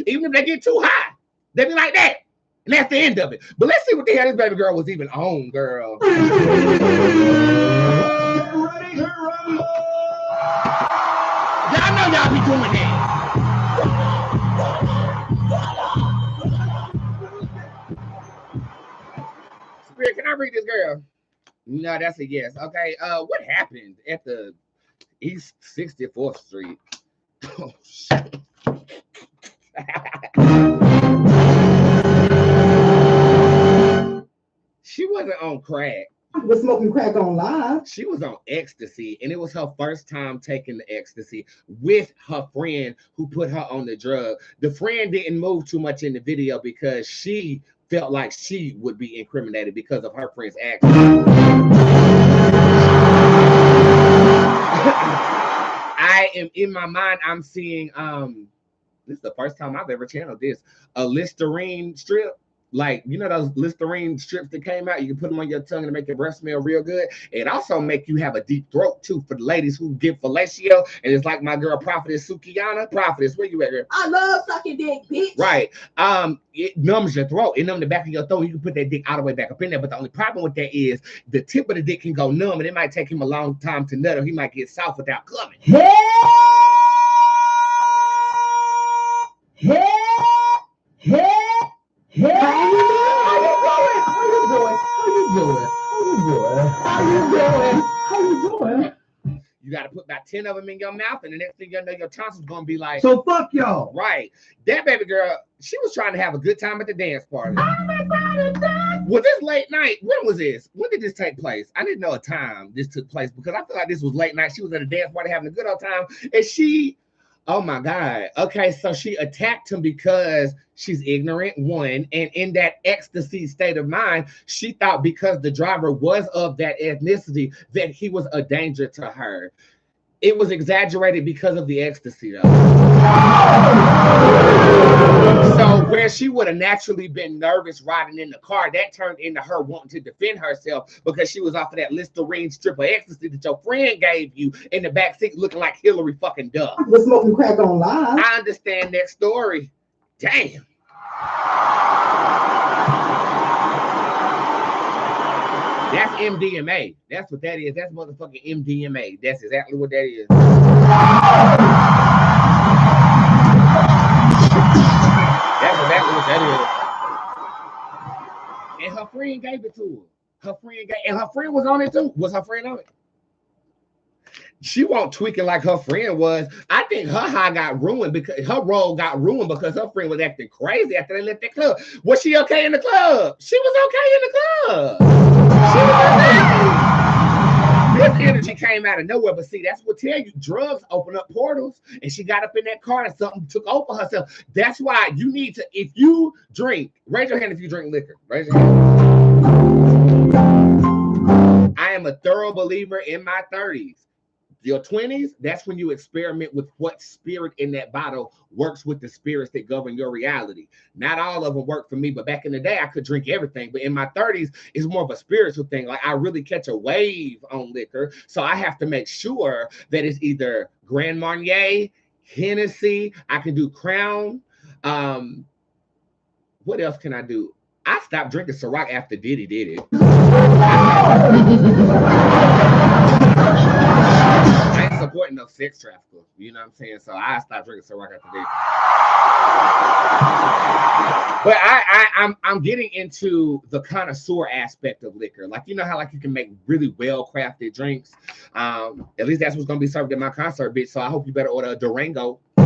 Even if they get too high, they be like that. And that's the end of it. But let's see what the hell this baby girl was even on, girl. Y'all know y'all be doing that. Spirit, can I read this girl? No, that's a yes. Okay. What happened at the East 64th Street? Oh shit. She wasn't on crack. Was smoking crack on live. She was on ecstasy, and it was her first time taking the ecstasy with her friend who put her on the drug. The friend didn't move too much in the video because she felt like she would be incriminated because of her friend's actions. I am in my mind, I'm seeing this is the first time I've ever channeled this, a Listerine strip. Like, you know those Listerine strips that came out? You can put them on your tongue and make your breath smell real good. It also make you have a deep throat, too, for the ladies who give fellatio. And it's like my girl, Prophetess Sukiana. Prophetess, where you at, girl? I love sucking dick, bitch. Right. It numbs your throat. It numbs the back of your throat. You can put that dick all the way back up in there. But the only problem with that is the tip of the dick can go numb, and it might take him a long time to nut, or he might get soft without coming. Hey! How you doing? You got to put about 10 of them in your mouth, and the next thing you know, your tonsils going to be like, So fuck y'all. right. That baby girl, she was trying to have a good time at the dance party. Was this late night? When was this? When did this take place? I didn't know a time this took place because I feel like this was late night. She was at a dance party having a good old time, and she, oh my God. Okay, so she attacked him because she's ignorant, one, and in that ecstasy state of mind, she thought because the driver was of that ethnicity that he was a danger to her. It was exaggerated because of the ecstasy, though. So where she would have naturally been nervous riding in the car, that turned into her wanting to defend herself because she was off of that Listerine strip of ecstasy that your friend gave you in the backseat looking like Hillary fucking Duff. Was smoking crack on live. I understand that story. Damn. That's MDMA. That's what that is. That's motherfucking MDMA. That's exactly what that is. That's exactly what that is. And her friend gave it to her. And her friend was on it too. Was her friend on it? She wasn't tweaking like her friend was. I think her high got ruined because her role got ruined because her friend was acting crazy after they left that club. Was she okay in the club? She was okay in the club. She was okay. This energy came out of nowhere, but see, that's what tell you drugs open up portals. And she got up in that car and something took over herself. That's why you need to, if you drink, raise your hand if you drink liquor. Raise your hand. I am a thorough believer in my 30s. Your 20s, that's when you experiment with what spirit in that bottle works with the spirits that govern your reality. Not all of them work for me, but back in the day, I could drink everything. But in my 30s, it's more of a spiritual thing. Like I really catch a wave on liquor. So I have to make sure that it's either Grand Marnier, Hennessy, I can do Crown. What else can I do? I stopped drinking Ciroc after Diddy did it. I ain't supporting no sex traffickers, you know what I'm saying? So I stopped drinking Ciroc after Diddy. But I'm getting into the connoisseur aspect of liquor. Like, you know how like you can make really well-crafted drinks? At least that's what's gonna be served at my concert, bitch. So I hope you better order a Durango. You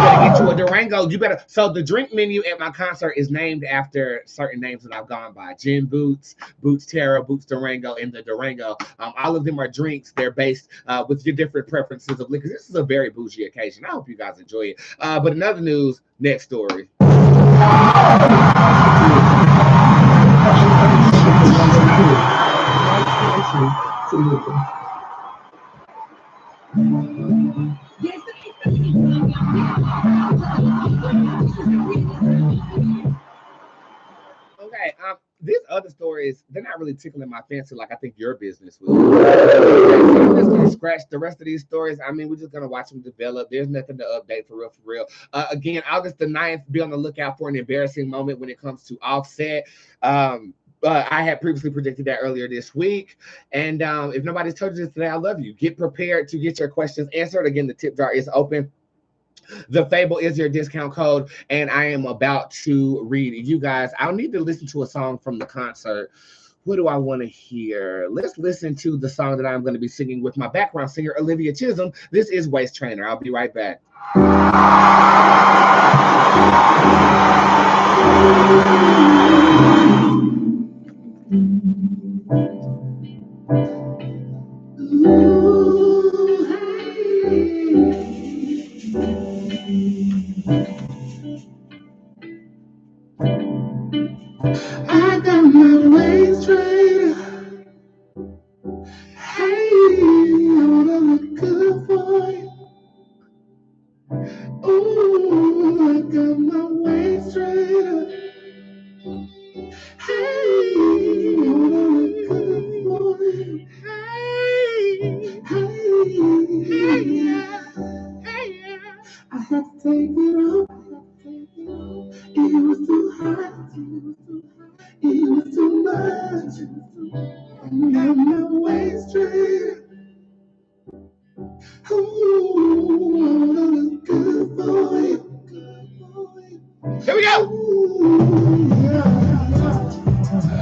better get you a Durango. You better. So the drink menu at my concert is named after certain names that I've gone by: Djinn Bootz, Boots Terra, Boots Durango, and the Durango. All of them are drinks. They're based with your different preferences of liquor. This is a very bougie occasion. I hope you guys enjoy it. But another news, next story. Okay, these other stories, they're not really tickling my fancy like I think your business will. I'm just going to scratch the rest of these stories. I mean, we're just going to watch them develop. There's nothing to update for real. Again, August the 9th, be on the lookout for an embarrassing moment when it comes to Offset. I had previously predicted that earlier this week. And if nobody's told you this today, I love you. Get prepared to get your questions answered. Again, the tip jar is open. The Fable is your discount code, and I am about to read you guys. I'll need to listen to a song from the concert. What do I want to hear? Let's listen to the song that I'm going to be singing with my background singer, Olivia Chisholm. This is Waist Trainer. I'll be right back. I got my waist straight. Hey, I wanna look good for you. Ooh, I got my waist straight. Hey, I wanna look good for you. Hey, I had to take it off. It was too hot. It was too much. And now my waist straight. Ooh, I wanna look good for you. Here we go.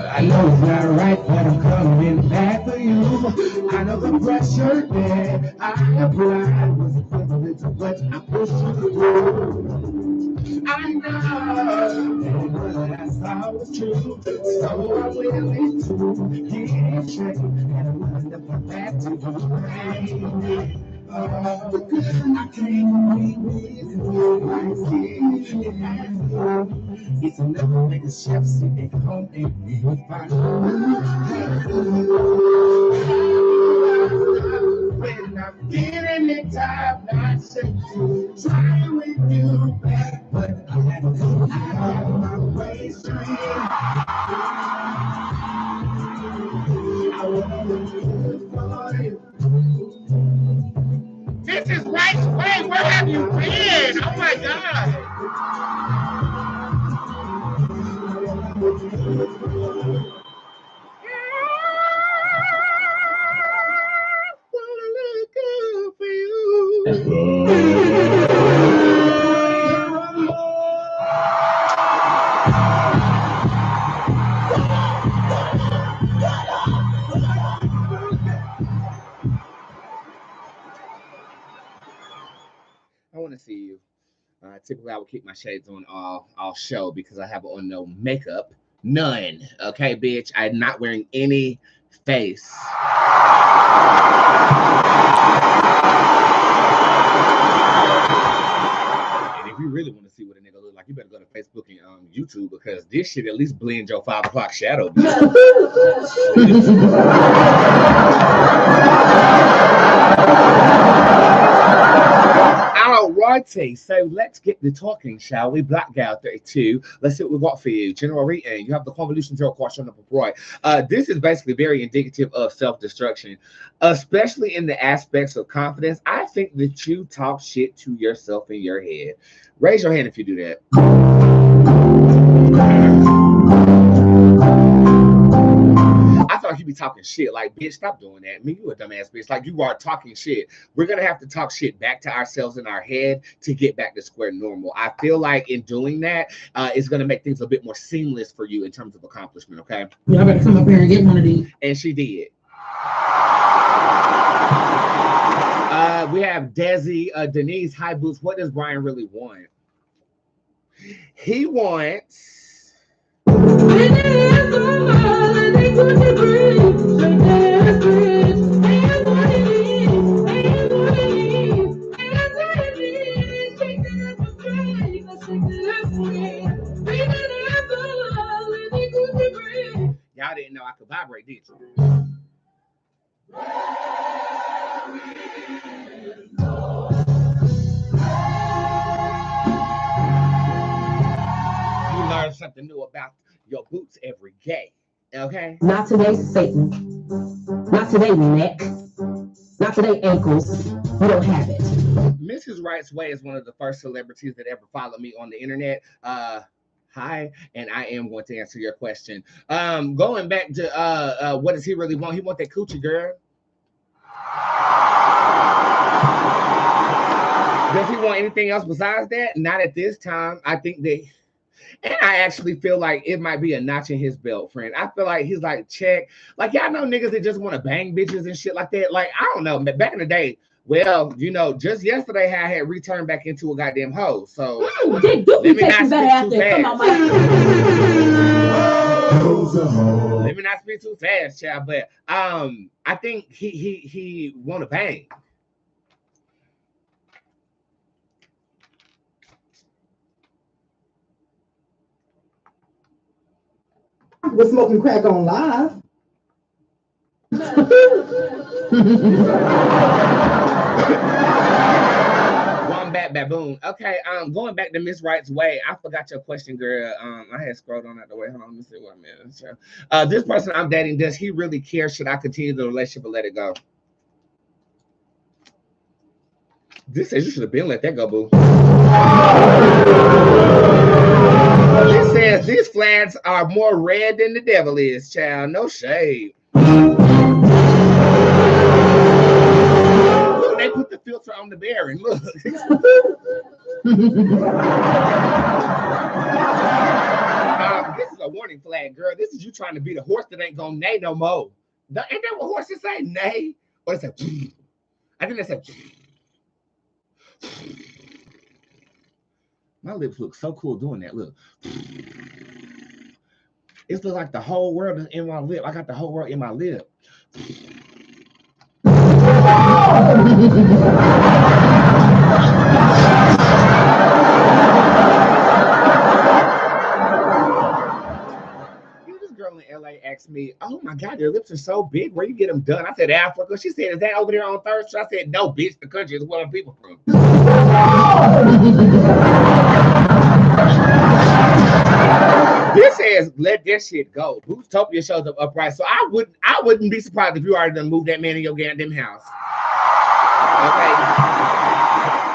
I know it's not right, but I'm coming back for you. I know the pressure that I applied was equivalent to what I pushed you through. I know that what I saw was true, so I'm willing to get straight and wonderful back to the rain. I can't be with you like this. It's enough to make a chef sit at home and be fine. When I'm feeling it, I'm not safe to try with you back, but I have my way straight. I wanna live for you. This is Right's Way. Where have you been? Oh my God. I want to see you. Typically, I would keep my shades on all show because I have on no makeup. None. Okay, bitch. I'm not wearing any face. And if you really want to see what a nigga look like, you better go to Facebook and YouTube because this shit at least blend your 5 o'clock shadow. Alrighty, so let's get the talking, shall we? Black Gal 32. Let's see what we got for you. General reading. You have the convolution zero question number right. This is basically very indicative of self-destruction, especially in the aspects of confidence. I think that you talk shit to yourself in your head. Raise your hand if you do that. I feel like you be talking shit. Like, bitch, stop doing that. Me, you a dumbass bitch. Like, you are talking shit. We're going to have to talk shit back to ourselves in our head to get back to square normal. I feel like in doing that, it's going to make things a bit more seamless for you in terms of accomplishment, okay? Y'all better come up here and get one of these. And she did. We have Desi, Denise. Hi, Boots. What does Brian really want? He wants... Y'all didn't know I could vibrate, did you? You learn something new about your boots every day, okay? Not today, Satan. Not today, neck. Not today, ankles. You don't have it. Mrs. Wright's Way is one of the first celebrities that ever followed me on the internet. Hi, and I am going to answer your question. Going back to what does he really want? He want that coochie, girl. Does he want anything else besides that? Not at this time. I think that, and I actually feel like it might be a notch in his belt, friend. I feel like he's like, check. Like, y'all know niggas that just want to bang bitches and shit like that. Like, I don't know. Back in the day, well, you know, just yesterday I had returned back into a goddamn hoe. So let me not speak too fast. Let me not speak too fast, child. But I think he want to bang. We're smoking crack on live. Wombat baboon. Okay, going back to Miss Wright's Way. I forgot your question, girl. I had scrolled on out the way. Hold on, let me see what I meant. So, this person I'm dating, does he really care? Should I continue the relationship or let it go? This says you should have been let that go, boo. This says these flags are more red than the devil is, child. No shade. Look, they put the filter on the bearing. Look. This is a warning flag, girl. This is you trying to be the horse that ain't gonna neigh no more. Ain't that what horses say? Neigh What is that? I think that's a. My lips look so cool doing that. Look. It looks like the whole world is in my lip. I got the whole world in my lip. This girl in LA asked me, "Oh my God, your lips are so big. Where you get them done?" I said, "Africa." She said, "Is that over there on Third Street?" I said, "No, bitch. The country is where I'm people from." This says, "Let that shit go." Bootopia shows up upright, so I wouldn't be surprised if you already done moved that man in your goddamn house.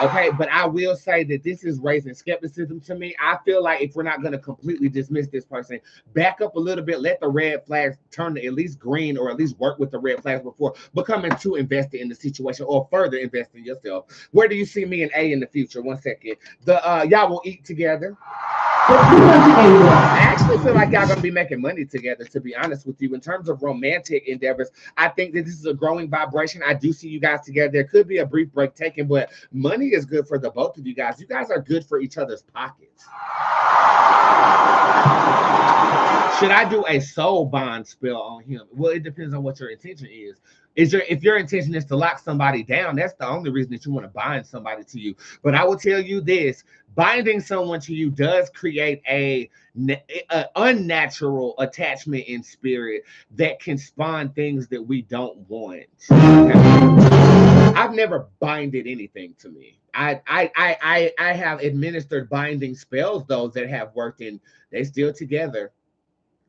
Okay, but I will say that this is raising skepticism to me. I feel like if we're not going to completely dismiss this person, back up a little bit, let the red flags turn to at least green, or at least work with the red flags before becoming too invested in the situation or further invest in yourself. Where do you see me and A in the future? One second. Y'all will eat together. I actually feel like y'all gonna be making money together, to be honest with you. In terms of romantic endeavors, I think that this is a growing vibration. I do see you guys together. There could be a brief break taken, but money is good for the both of you guys. You guys are good for each other's pockets. Should I do a soul bond spell on him? Well, it depends on what your intention is. If your intention is to lock somebody down, that's the only reason that you want to bind somebody to you. But I will tell you this: binding someone to you does create a unnatural attachment in spirit that can spawn things that we don't want. I've never binded anything to me. I have administered binding spells, those that have worked, and they still together.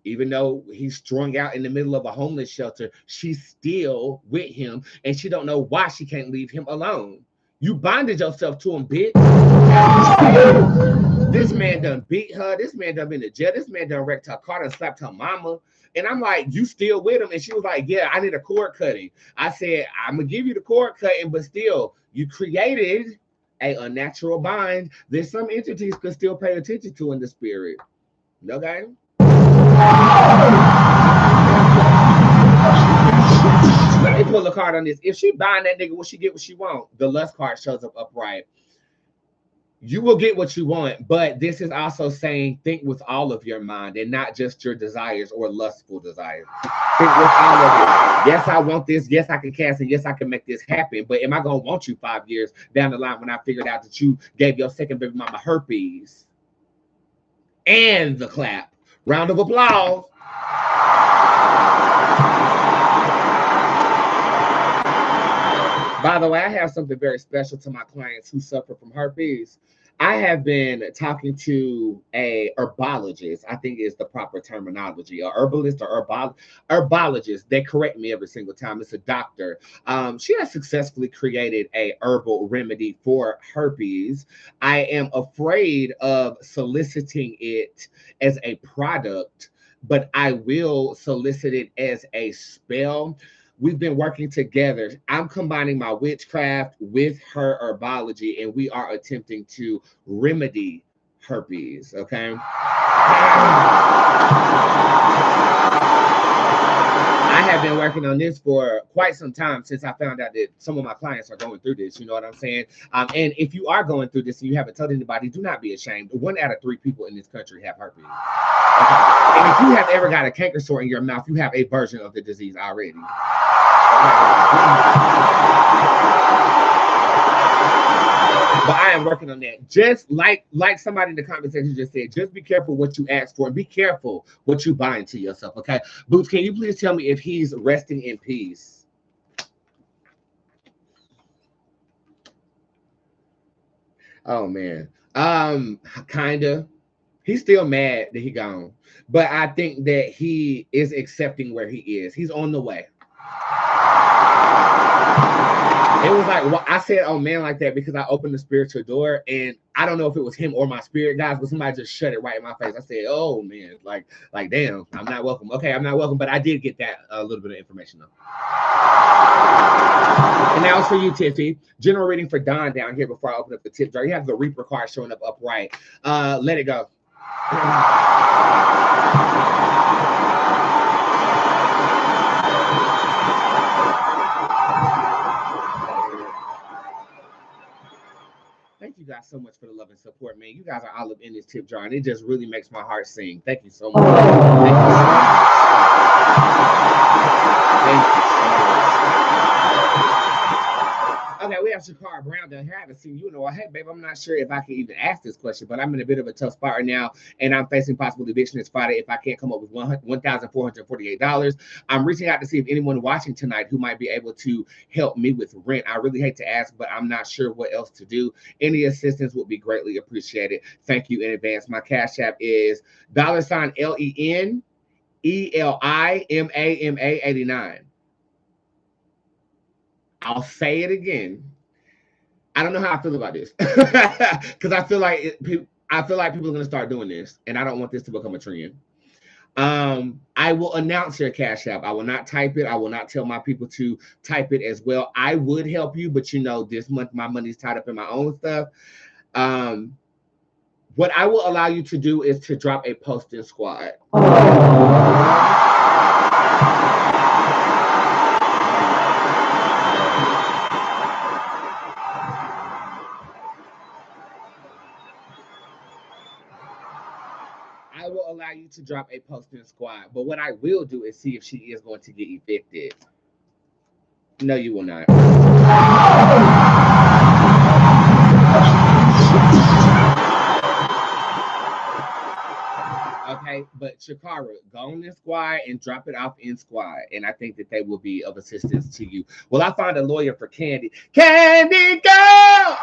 Even though he's strung out in the middle of a homeless shelter, she's still with him, and she don't know why she can't leave him alone. You bonded yourself to him, bitch. This man done beat her. This man done been to jail. This man done wrecked her car and slapped her mama. And I'm like, you still with him? And she was like, yeah, I need a cord cutting. I said, I'm going to give you the cord cutting, but still, you created a unnatural bind that some entities could still pay attention to in the spirit. Okay? Let me pull a card on this. If she bind that nigga, will she get what she want? The lust card shows up upright. You will get what you want, but this is also saying think with all of your mind and not just your desires or lustful desires. Think with all of it. Yes, I want this. Yes, I can cast it. Yes, I can make this happen. But am I going to want you 5 years down the line when I figured out that you gave your second baby mama herpes? And the clap. Round of applause. By the way, I have something very special to my clients who suffer from herpes. I have been talking to a herbologist. I think is the proper terminology. A herbalist or herbologist. They correct me every single time. It's a doctor. She has successfully created a herbal remedy for herpes. I am afraid of soliciting it as a product, but I will solicit it as a spell. We've been working together. I'm combining my witchcraft with her herbology, and we are attempting to remedy herpes, okay? I have been working on this for quite some time since I found out that some of my clients are going through this, you know what I'm saying? And if you are going through this and you haven't told anybody, do not be ashamed. 1 out of 3 people in this country have herpes. Okay? And if you have ever got a canker sore in your mouth, you have a version of the disease already. Okay? But I am working on that. Just like somebody in the comment section just said, just be careful what you ask for and be careful what you bind to yourself, okay? Boots, can you please tell me if he's resting in peace? Oh, man. Kinda. He's still mad that he gone. But I think that he is accepting where he is. He's on the way. It was like, well, I said, oh man, like that because I opened the spiritual door, and I don't know if it was him or my spirit guys, but somebody just shut it right in my face. I said, oh man, like damn, I'm not welcome. Okay, I'm not welcome, but I did get that a little bit of information though. And now it's for you, Tiffy. General reading for Don down here before I open up the tip jar. You have the Reaper card showing up upright. Let it go. so much for the love and support, man. You guys are all up in this tip jar, and it just really makes my heart sing. Thank you so much. Thank you so much. Thank you so much. Okay, we have Shakara Brown down here. I haven't seen you in a while. Hey, babe, I'm not sure if I can even ask this question, but I'm in a bit of a tough spot right now, and I'm facing possible eviction this Friday if I can't come up with $1,448. I'm reaching out to see if anyone watching tonight who might be able to help me with rent. I really hate to ask, but I'm not sure what else to do. Any assistance would be greatly appreciated. Thank you in advance. My Cash App is $LENELIMAMA 89. I'll say it again. I don't know how I feel about this because I feel like people are going to start doing this, and I don't want this to become a trend. I will announce your Cash App. I will not type it. I will not tell my people to type it as well. I would help you, but you know, this month my money's tied up in my own stuff. What I will allow you to do is to drop a post in Squad. I will allow you to drop a post in Squad, but what I will do is see if she is going to get evicted. No, you will not. Okay, but Shakara, go on in Squad and drop it off in Squad, and I think that they will be of assistance to you. Well, I found a lawyer for Candy. Candy girl!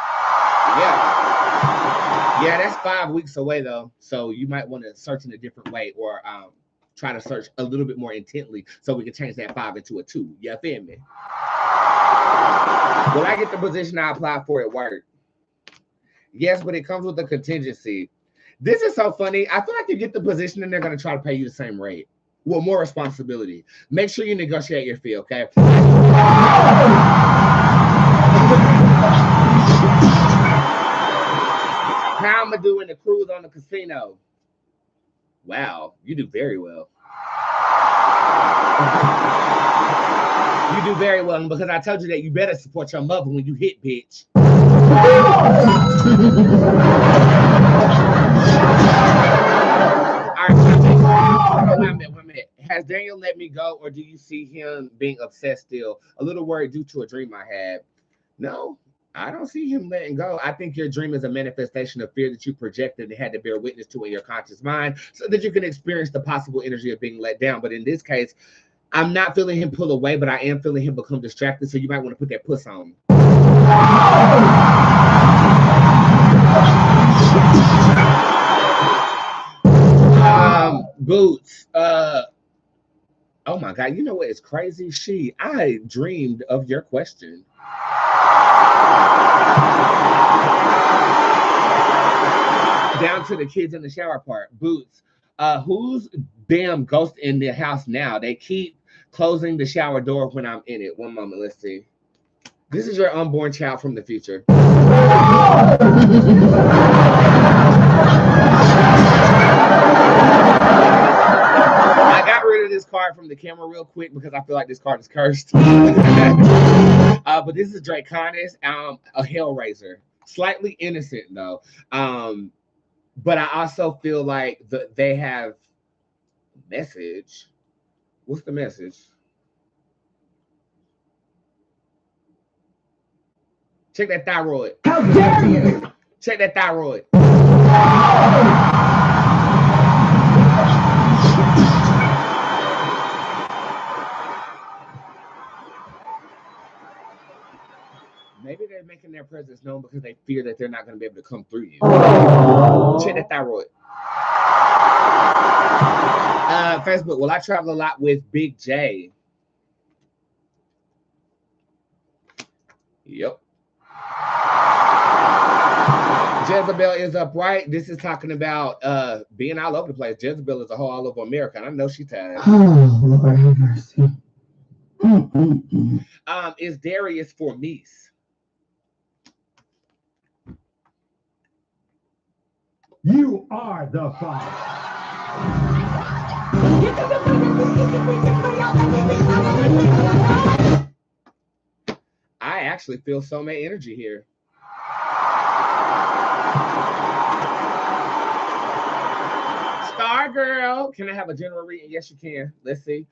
Yeah, that's 5 weeks away though, so you might want to search in a different way, or try to search a little bit more intently so we can change that 5 into a 2. You feel me? Will I get the position I applied for at work? Yes, but it comes with a contingency. This is so funny. I feel like you get the position and they're going to try to pay you the same rate. Well, more responsibility. Make sure you negotiate your fee, okay? How am I doing the cruise on the casino? Wow, you do very well. You do very well because I told you that you better support your mother when you hit, bitch. All right, one minute. Has Daniel let me go, or do you see him being obsessed still? A little worried due to a dream I had. No, I don't see him letting go. I think your dream is a manifestation of fear that you projected and had to bear witness to in your conscious mind so that you can experience the possible energy of being let down. But in this case, I'm not feeling him pull away, but I am feeling him become distracted. So you might want to put that puss on. Boots. Oh my God. You know what is crazy? I dreamed of your question. Down to the kids in the shower part. Boots. Who's damn ghost in the house now? They keep closing the shower door when I'm in it. One moment, let's see. This is your unborn child from the future. I got rid of this card from the camera real quick because I feel like this card is cursed. But this is Draconis, a Hellraiser. Slightly innocent though. But I also feel like they have message. What's the message? Check that thyroid. How dare you? Check that thyroid. Maybe they're making their presence known because they fear that they're not going to be able to come through you. Check that thyroid. Facebook, well, I travel a lot with Big J. Yep. Jezebel is upright. This is talking about being all over the place. Jezebel is a whole all over America, and I know she's tired. Oh, Lord have mercy. Is Darius for Mies? You are the father. I actually feel soulmate energy here. Star girl, can I have a general reading? Yes, you can. Let's see.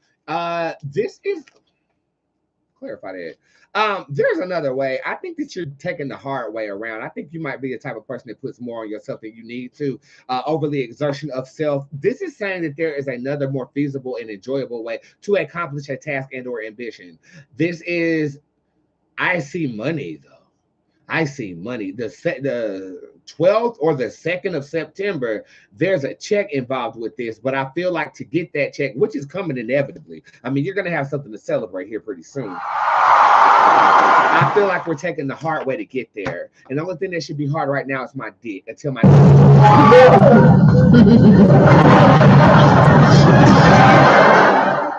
This is clarify that. There's another way. I think that you're taking the hard way around. I think you might be the type of person that puts more on yourself than you need to. Overly exertion of self. This is saying that there is another more feasible and enjoyable way to accomplish a task and or ambition. This is, I see money though. I see money. The 12th or the 2nd of September, there's a check involved with this, but I feel like to get that check, which is coming inevitably, I mean, you're going to have something to celebrate here pretty soon. I feel like we're taking the hard way to get there. And the only thing that should be hard right now is my dick until my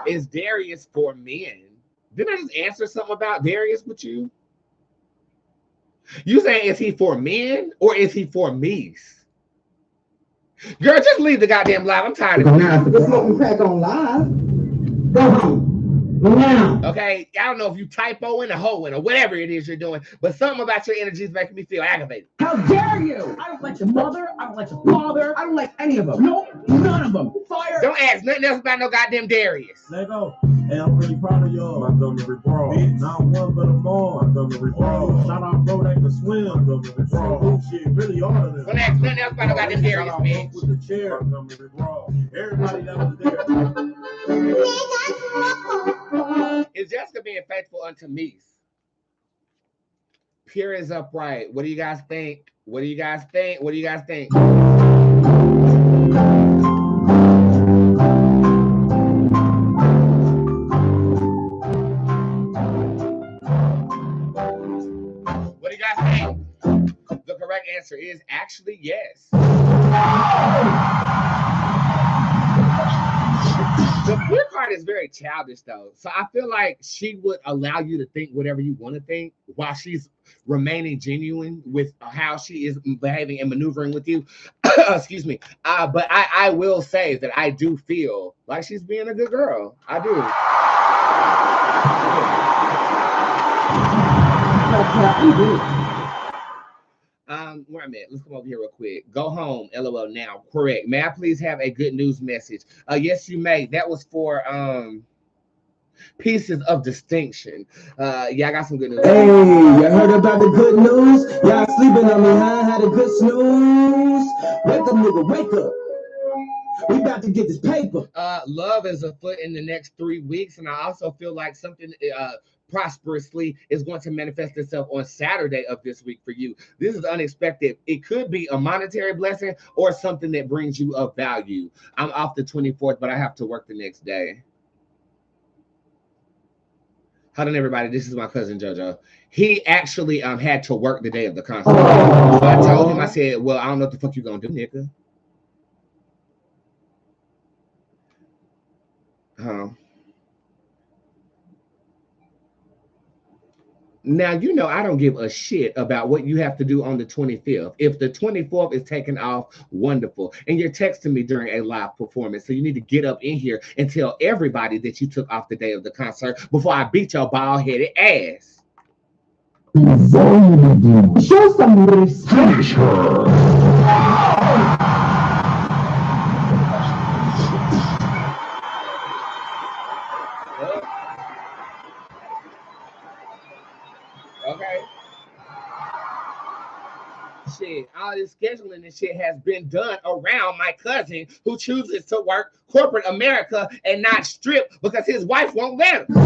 Is Darius for men? Didn't I just answer something about Darius with you? You saying is he for men or is he for me's? Girl, just leave the goddamn live. I'm tired of it. We're smoking crack on live. Go home. Now. Okay, I don't know if you typoing or hoeing or whatever it is you're doing, but something about your energy is making me feel aggravated. How dare you? I don't like your mother. I don't like your father. I don't like any of them. No, none of them. Fire. Don't ask nothing else about no goddamn Darius. Let go. Hey, I'm really proud of y'all. Montgomery Brawl. Not one but a more. Montgomery Brawl. Shout out bro that can swim. Montgomery Brawl. Shit, really all of them. Don't ask nothing else about no goddamn Darius, bitch. With the chair. Montgomery Brawl. Everybody that was there. Is Jessica being faithful unto me? Pure is upright. What do you guys think? What do you guys think? What do you guys think? What do you guys think? The correct answer is actually yes. The pure card is very childish, though. So I feel like she would allow you to think whatever you want to think while she's remaining genuine with how she is behaving and maneuvering with you. Excuse me. But I will say that I do feel like she's being a good girl. I do. Where I'm at, let's come over here real quick. Go home, LOL now. Correct. May I please have a good news message? Yes, you may. That was for pieces of distinction. Yeah, I got some good news. Hey, you heard about the good news? Y'all sleeping on me, huh? Had a good snooze. Wake up, nigga, wake up. We about to get this paper. Love is afoot in the next 3 weeks, and I also feel like something prosperously is going to manifest itself on Saturday of this week for you. This is unexpected. It could be a monetary blessing or something that brings you of value. I'm off the 24th, but I have to work the next day. Hold on, everybody. This is my cousin JoJo. He actually had to work the day of the concert. So I told him, I said, well, I don't know what the fuck you gonna do, nigga. Now, you know, I don't give a shit about what you have to do on the 25th. If the 24th is taken off, wonderful. And you're texting me during a live performance. So you need to get up in here and tell everybody that you took off the day of the concert before I beat your bald-headed ass. Show some respect. Okay. Shit, all this scheduling and shit has been done around my cousin who chooses to work corporate America and not strip because his wife won't let him.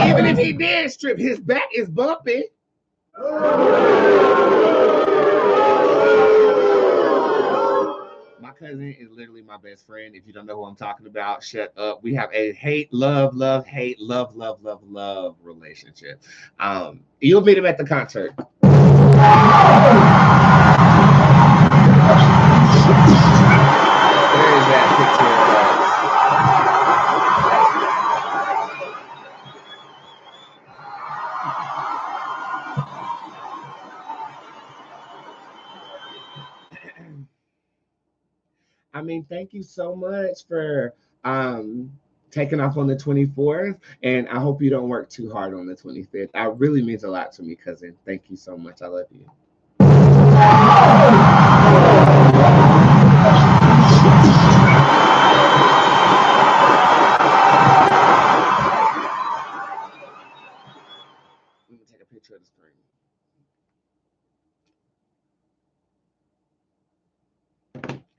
Even if he did strip, his back is bumpy. My cousin is literally my best friend. If you don't know who I'm talking about, shut up. We have a hate, love, love, hate, love, love, love, love relationship. You'll meet him at the concert. Where is that picture of I mean, thank you so much for taking off on the 24th, and I hope you don't work too hard on the 25th. It really means a lot to me, cousin. Thank you so much. I love you. share the screen.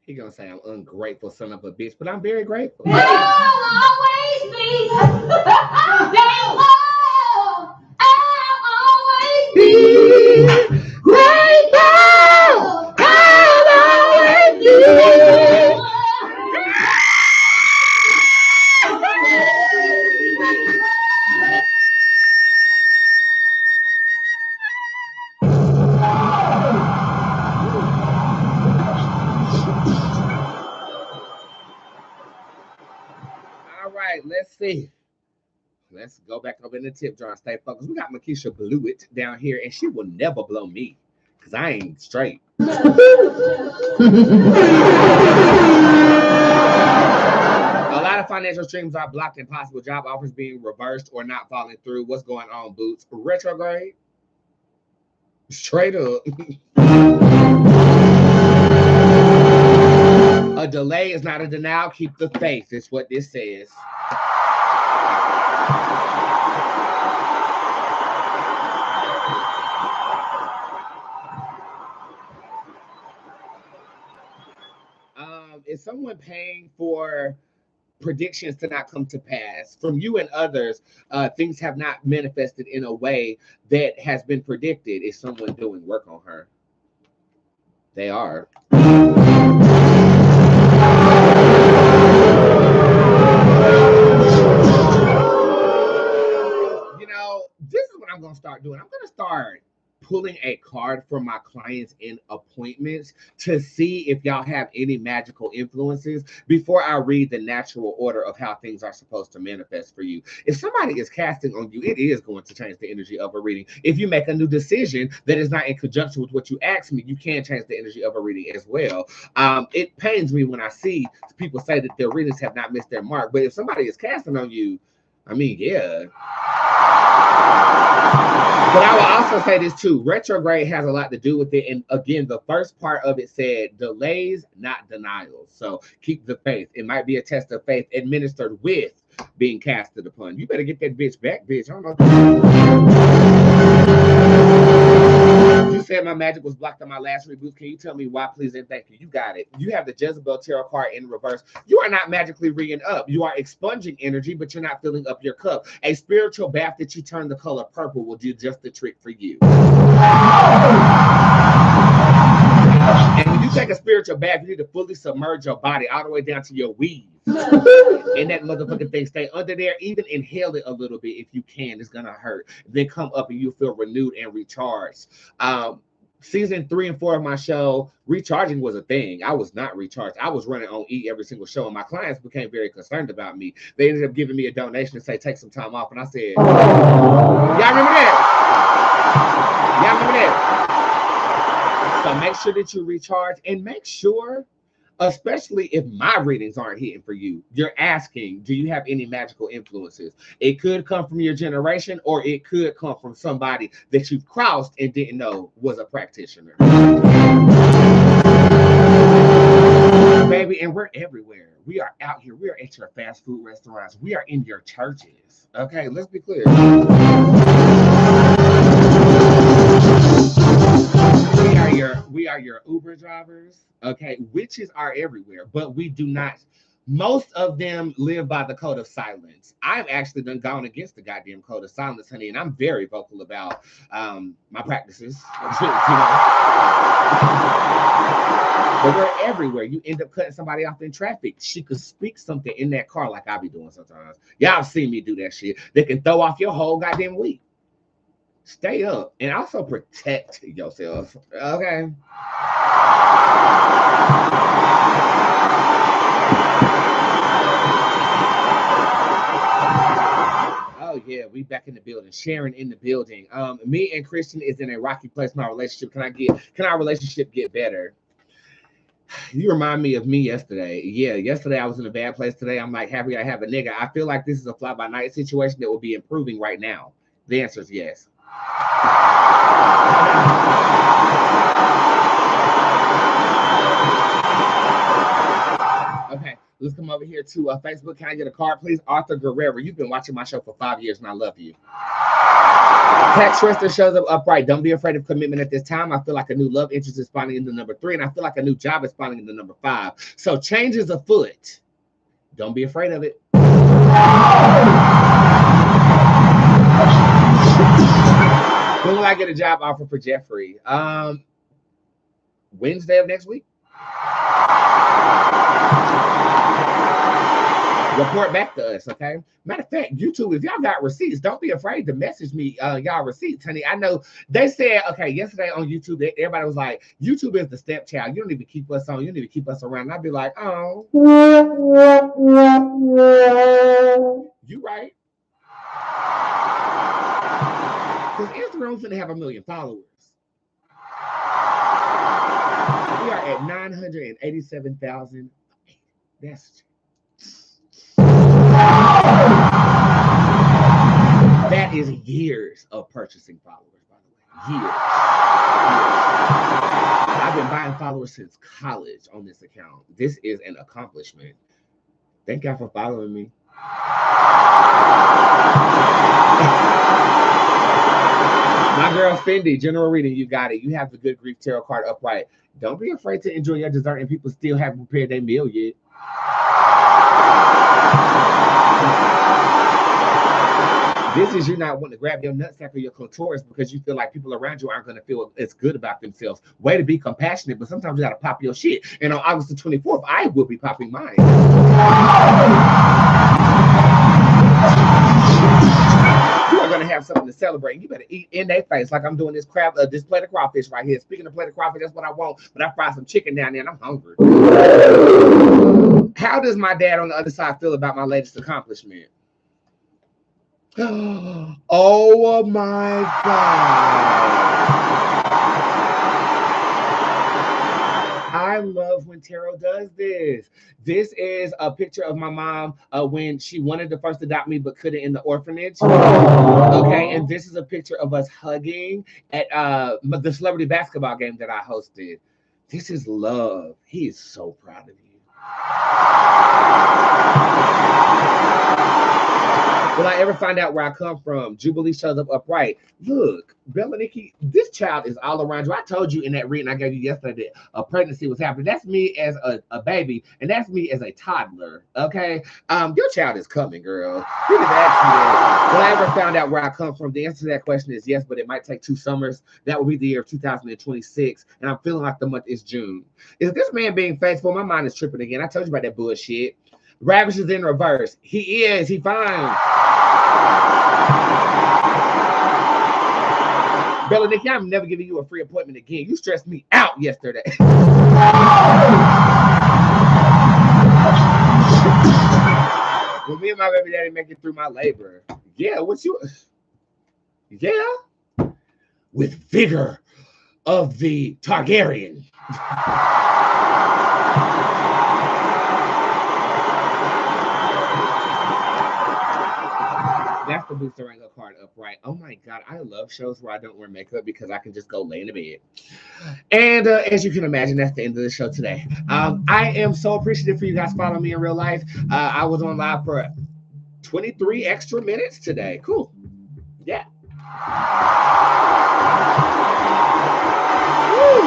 He gonna say I'm ungrateful son of a bitch, but I'm very grateful. They will always be. They will. I'll always be grateful. I'll always be. All right, let's see. Let's go back up in the tip jar and stay focused. We got Makisha Blew It down here, and she will never blow me because I ain't straight. A lot of financial streams are blocked and possible job offers being reversed or not falling through. What's going on, Boots? Retrograde? Straight up. A delay is not a denial. Keep the faith, is what this says. Is someone paying for predictions to not come to pass? From you and others, things have not manifested in a way that has been predicted. Is someone doing work on her? They are. You know, this is what I'm going to start doing. I'm going to start pulling a card for my clients in appointments to see if y'all have any magical influences before I read the natural order of how things are supposed to manifest for you. If somebody is casting on you, it is going to change the energy of a reading. If you make a new decision that is not in conjunction with what you asked me, you can change the energy of a reading as well. It pains me when I see people say that their readings have not missed their mark, but if somebody is casting on you, I mean, yeah. But I will also say this too. Retrograde has a lot to do with it. And again, the first part of it said delays, not denials. So keep the faith. It might be a test of faith administered with being casted upon. You better get that bitch back, bitch. I don't know. You said my magic was blocked on my last reboot. Can you tell me why, please and thank you? You got it. You have the Jezebel Tarot card in reverse. You are not magically reading up. You are expunging energy, but you're not filling up your cup. A spiritual bath that you turn the color purple will do just the trick for you. And when you take a spiritual bath, you need to fully submerge your body all the way down to your weave. And that motherfucking thing stay under there. Even inhale it a little bit if you can. It's gonna hurt. Then come up and you'll feel renewed and recharged. Season 3 and 4 of my show, recharging was a thing. I was not recharged. I was running on E every single show, and my clients became very concerned about me. They ended up giving me a donation to say, take some time off. And I said, y'all remember that? Y'all remember that? So make sure that you recharge, and make sure, especially if my readings aren't hitting for you, you're asking, do you have any magical influences? It could come from your generation, or it could come from somebody that you've crossed and didn't know was a practitioner. Baby, and we're everywhere. We are out here. We are at your fast food restaurants. We are in your churches. Okay, let's be clear. We are your Uber drivers. Okay, witches are everywhere, but we do not. Most of them live by the code of silence. I've actually done gone against the goddamn code of silence, honey, and I'm very vocal about my practices. But we're everywhere. You end up cutting somebody off in traffic. She could speak something in that car like I be doing sometimes. Y'all see me do that shit. They can throw off your whole goddamn week. Stay up and also protect yourself. Okay. Oh yeah, we back in the building. Sharon in the building. Me and Christian is in a rocky place in our relationship. Can our relationship get better? You remind me of me yesterday. Yeah, yesterday I was in a bad place. Today I'm like happy I have a nigga. I feel like this is a fly by night situation that will be improving right now. The answer is yes. Okay, Let's come over here to Facebook. Can I get a card, please? Arthur Guerrero. You've been watching my show for 5 years, and I love you. Pat Schwester shows up upright. Don't be afraid of commitment at this time. I feel like a new love interest is spawning in the number 3, and I feel like a new job is spawning in the number 5. So change is afoot. Don't be afraid of it. When will I get a job offer for Jeffrey? Wednesday of next week. Report back to us, okay? Matter of fact, YouTube, if y'all got receipts, don't be afraid to message me y'all receipts, honey. I know they said, okay, yesterday on YouTube, everybody was like, YouTube is the stepchild. You don't even keep us on. You don't even keep us around. And I'd be like, oh. You right. Because Instagram's going to have 1 million followers. We are at 987,000. That is years of purchasing followers, by the way. Years. I've been buying followers since college on this account. This is an accomplishment. Thank y'all for following me. My girl Fendi, general reading, you got it. You have the Good Grief Tarot card upright. Don't be afraid to enjoy your dessert and people still haven't prepared their meal yet. This is you not wanting to grab your nutsack or your clitoris because you feel like people around you aren't going to feel as good about themselves. Way to be compassionate, but sometimes you got to pop your shit. And on August the 24th, I will be popping mine. You are going to have something to celebrate. You better eat in their face like I'm doing this crab, this plate of crawfish right here. Speaking of plate of crawfish, that's what I want. But I fried some chicken down there and I'm hungry. How does my dad on the other side feel about my latest accomplishment? Oh my God. I love when tarot does this. This is a picture of my mom when she wanted to first adopt me but couldn't in the orphanage. Okay, and this is a picture of us hugging at the celebrity basketball game that I hosted. This is love. He is so proud of you. Will I ever find out where I come from? Jubilee shows up upright. Look, Bella Nikki, this child is all around you. I told you in that reading I gave you yesterday that a pregnancy was happening. That's me as a baby, and that's me as a toddler, okay? Your child is coming, girl. You just asked me that. Will I ever find out where I come from? The answer to that question is yes, but it might take 2 summers. That will be the year of 2026, and I'm feeling like the month is June. Is this man being faithful? My mind is tripping again. I told you about that bullshit. Ravish is in reverse. He is. He fine. Bella Nikki, I'm never giving you a free appointment again. You stressed me out yesterday. Well, me and my baby daddy make it through my labor. Yeah, what's you? Yeah, with vigor of the Targaryen. That's the Bootzé card upright. Oh my God, I love shows where I don't wear makeup because I can just go lay in the bed. And as you can imagine, that's the end of the show today. I am so appreciative for you guys following me in real life. I was on live for 23 extra minutes today. Cool. Yeah. Woo.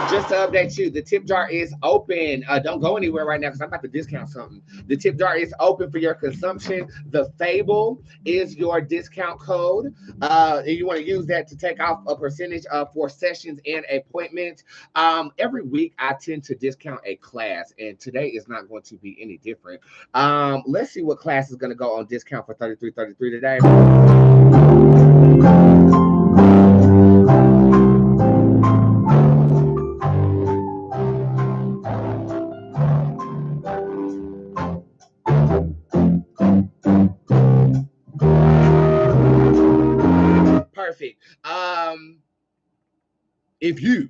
Just to update you, the tip jar is open. Don't go anywhere right now because I'm about to discount something. The tip jar is open for your consumption. The Fable is your discount code. And you want to use that to take off a percentage for sessions and appointments. Every week, I tend to discount a class, and today is not going to be any different. Let's see what class is going to go on discount for $33.33 today. Perfect. If you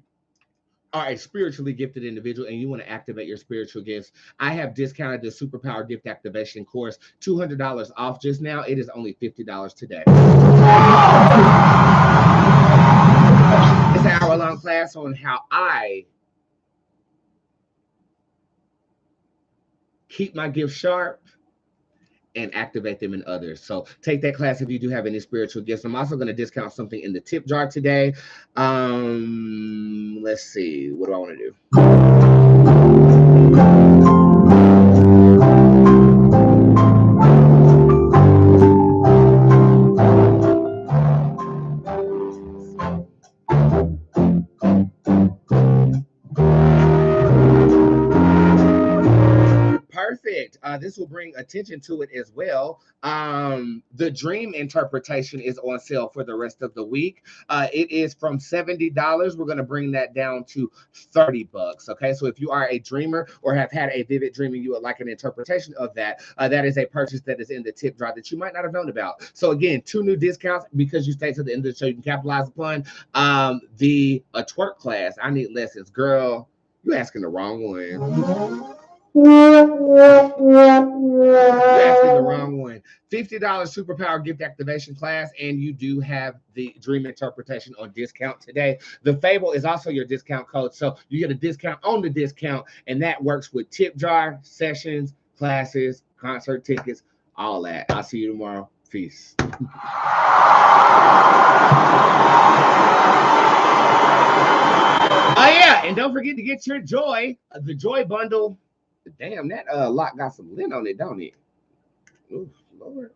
are a spiritually gifted individual and you want to activate your spiritual gifts, I have discounted the Superpower Gift Activation course, $200 off just now. It is only $50 today. It's an hour-long class on how I keep my gifts sharp, and activate them in others. So take that class if you do have any spiritual gifts. I'm also going to discount something in the tip jar today. Let's see. What do I want to do? Perfect. This will bring attention to it as well. The dream interpretation is on sale for the rest of the week. It is from $70. We're going to bring that down to $30. Okay, so if you are a dreamer or have had a vivid dream and you would like an interpretation of that, that is a purchase that is in the tip jar that you might not have known about. So again, 2 new discounts because you stay to the end of the show. You can capitalize upon the twerk class. I need lessons, girl. You asking the wrong one. You're asking the wrong one. $50 superpower gift activation class, and you do have the dream interpretation on discount today. The Fable is also your discount code, so you get a discount on the discount, and that works with tip jar, sessions, classes, concert tickets, all that. I'll see you tomorrow. Peace. Oh yeah, and don't forget to get your Joy, the Joy bundle. Damn, that lock got some lint on it, don't it? Ooh, Lord.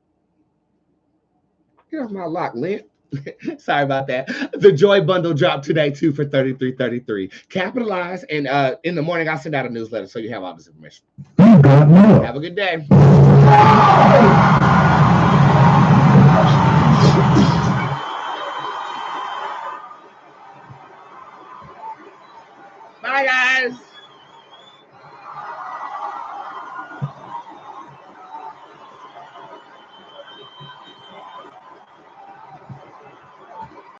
Get off my lock, lint. Sorry about that. The Joy bundle dropped today, too, for $33.33. Capitalize, and in the morning, I'll send out a newsletter so you have all this information. Have a good day.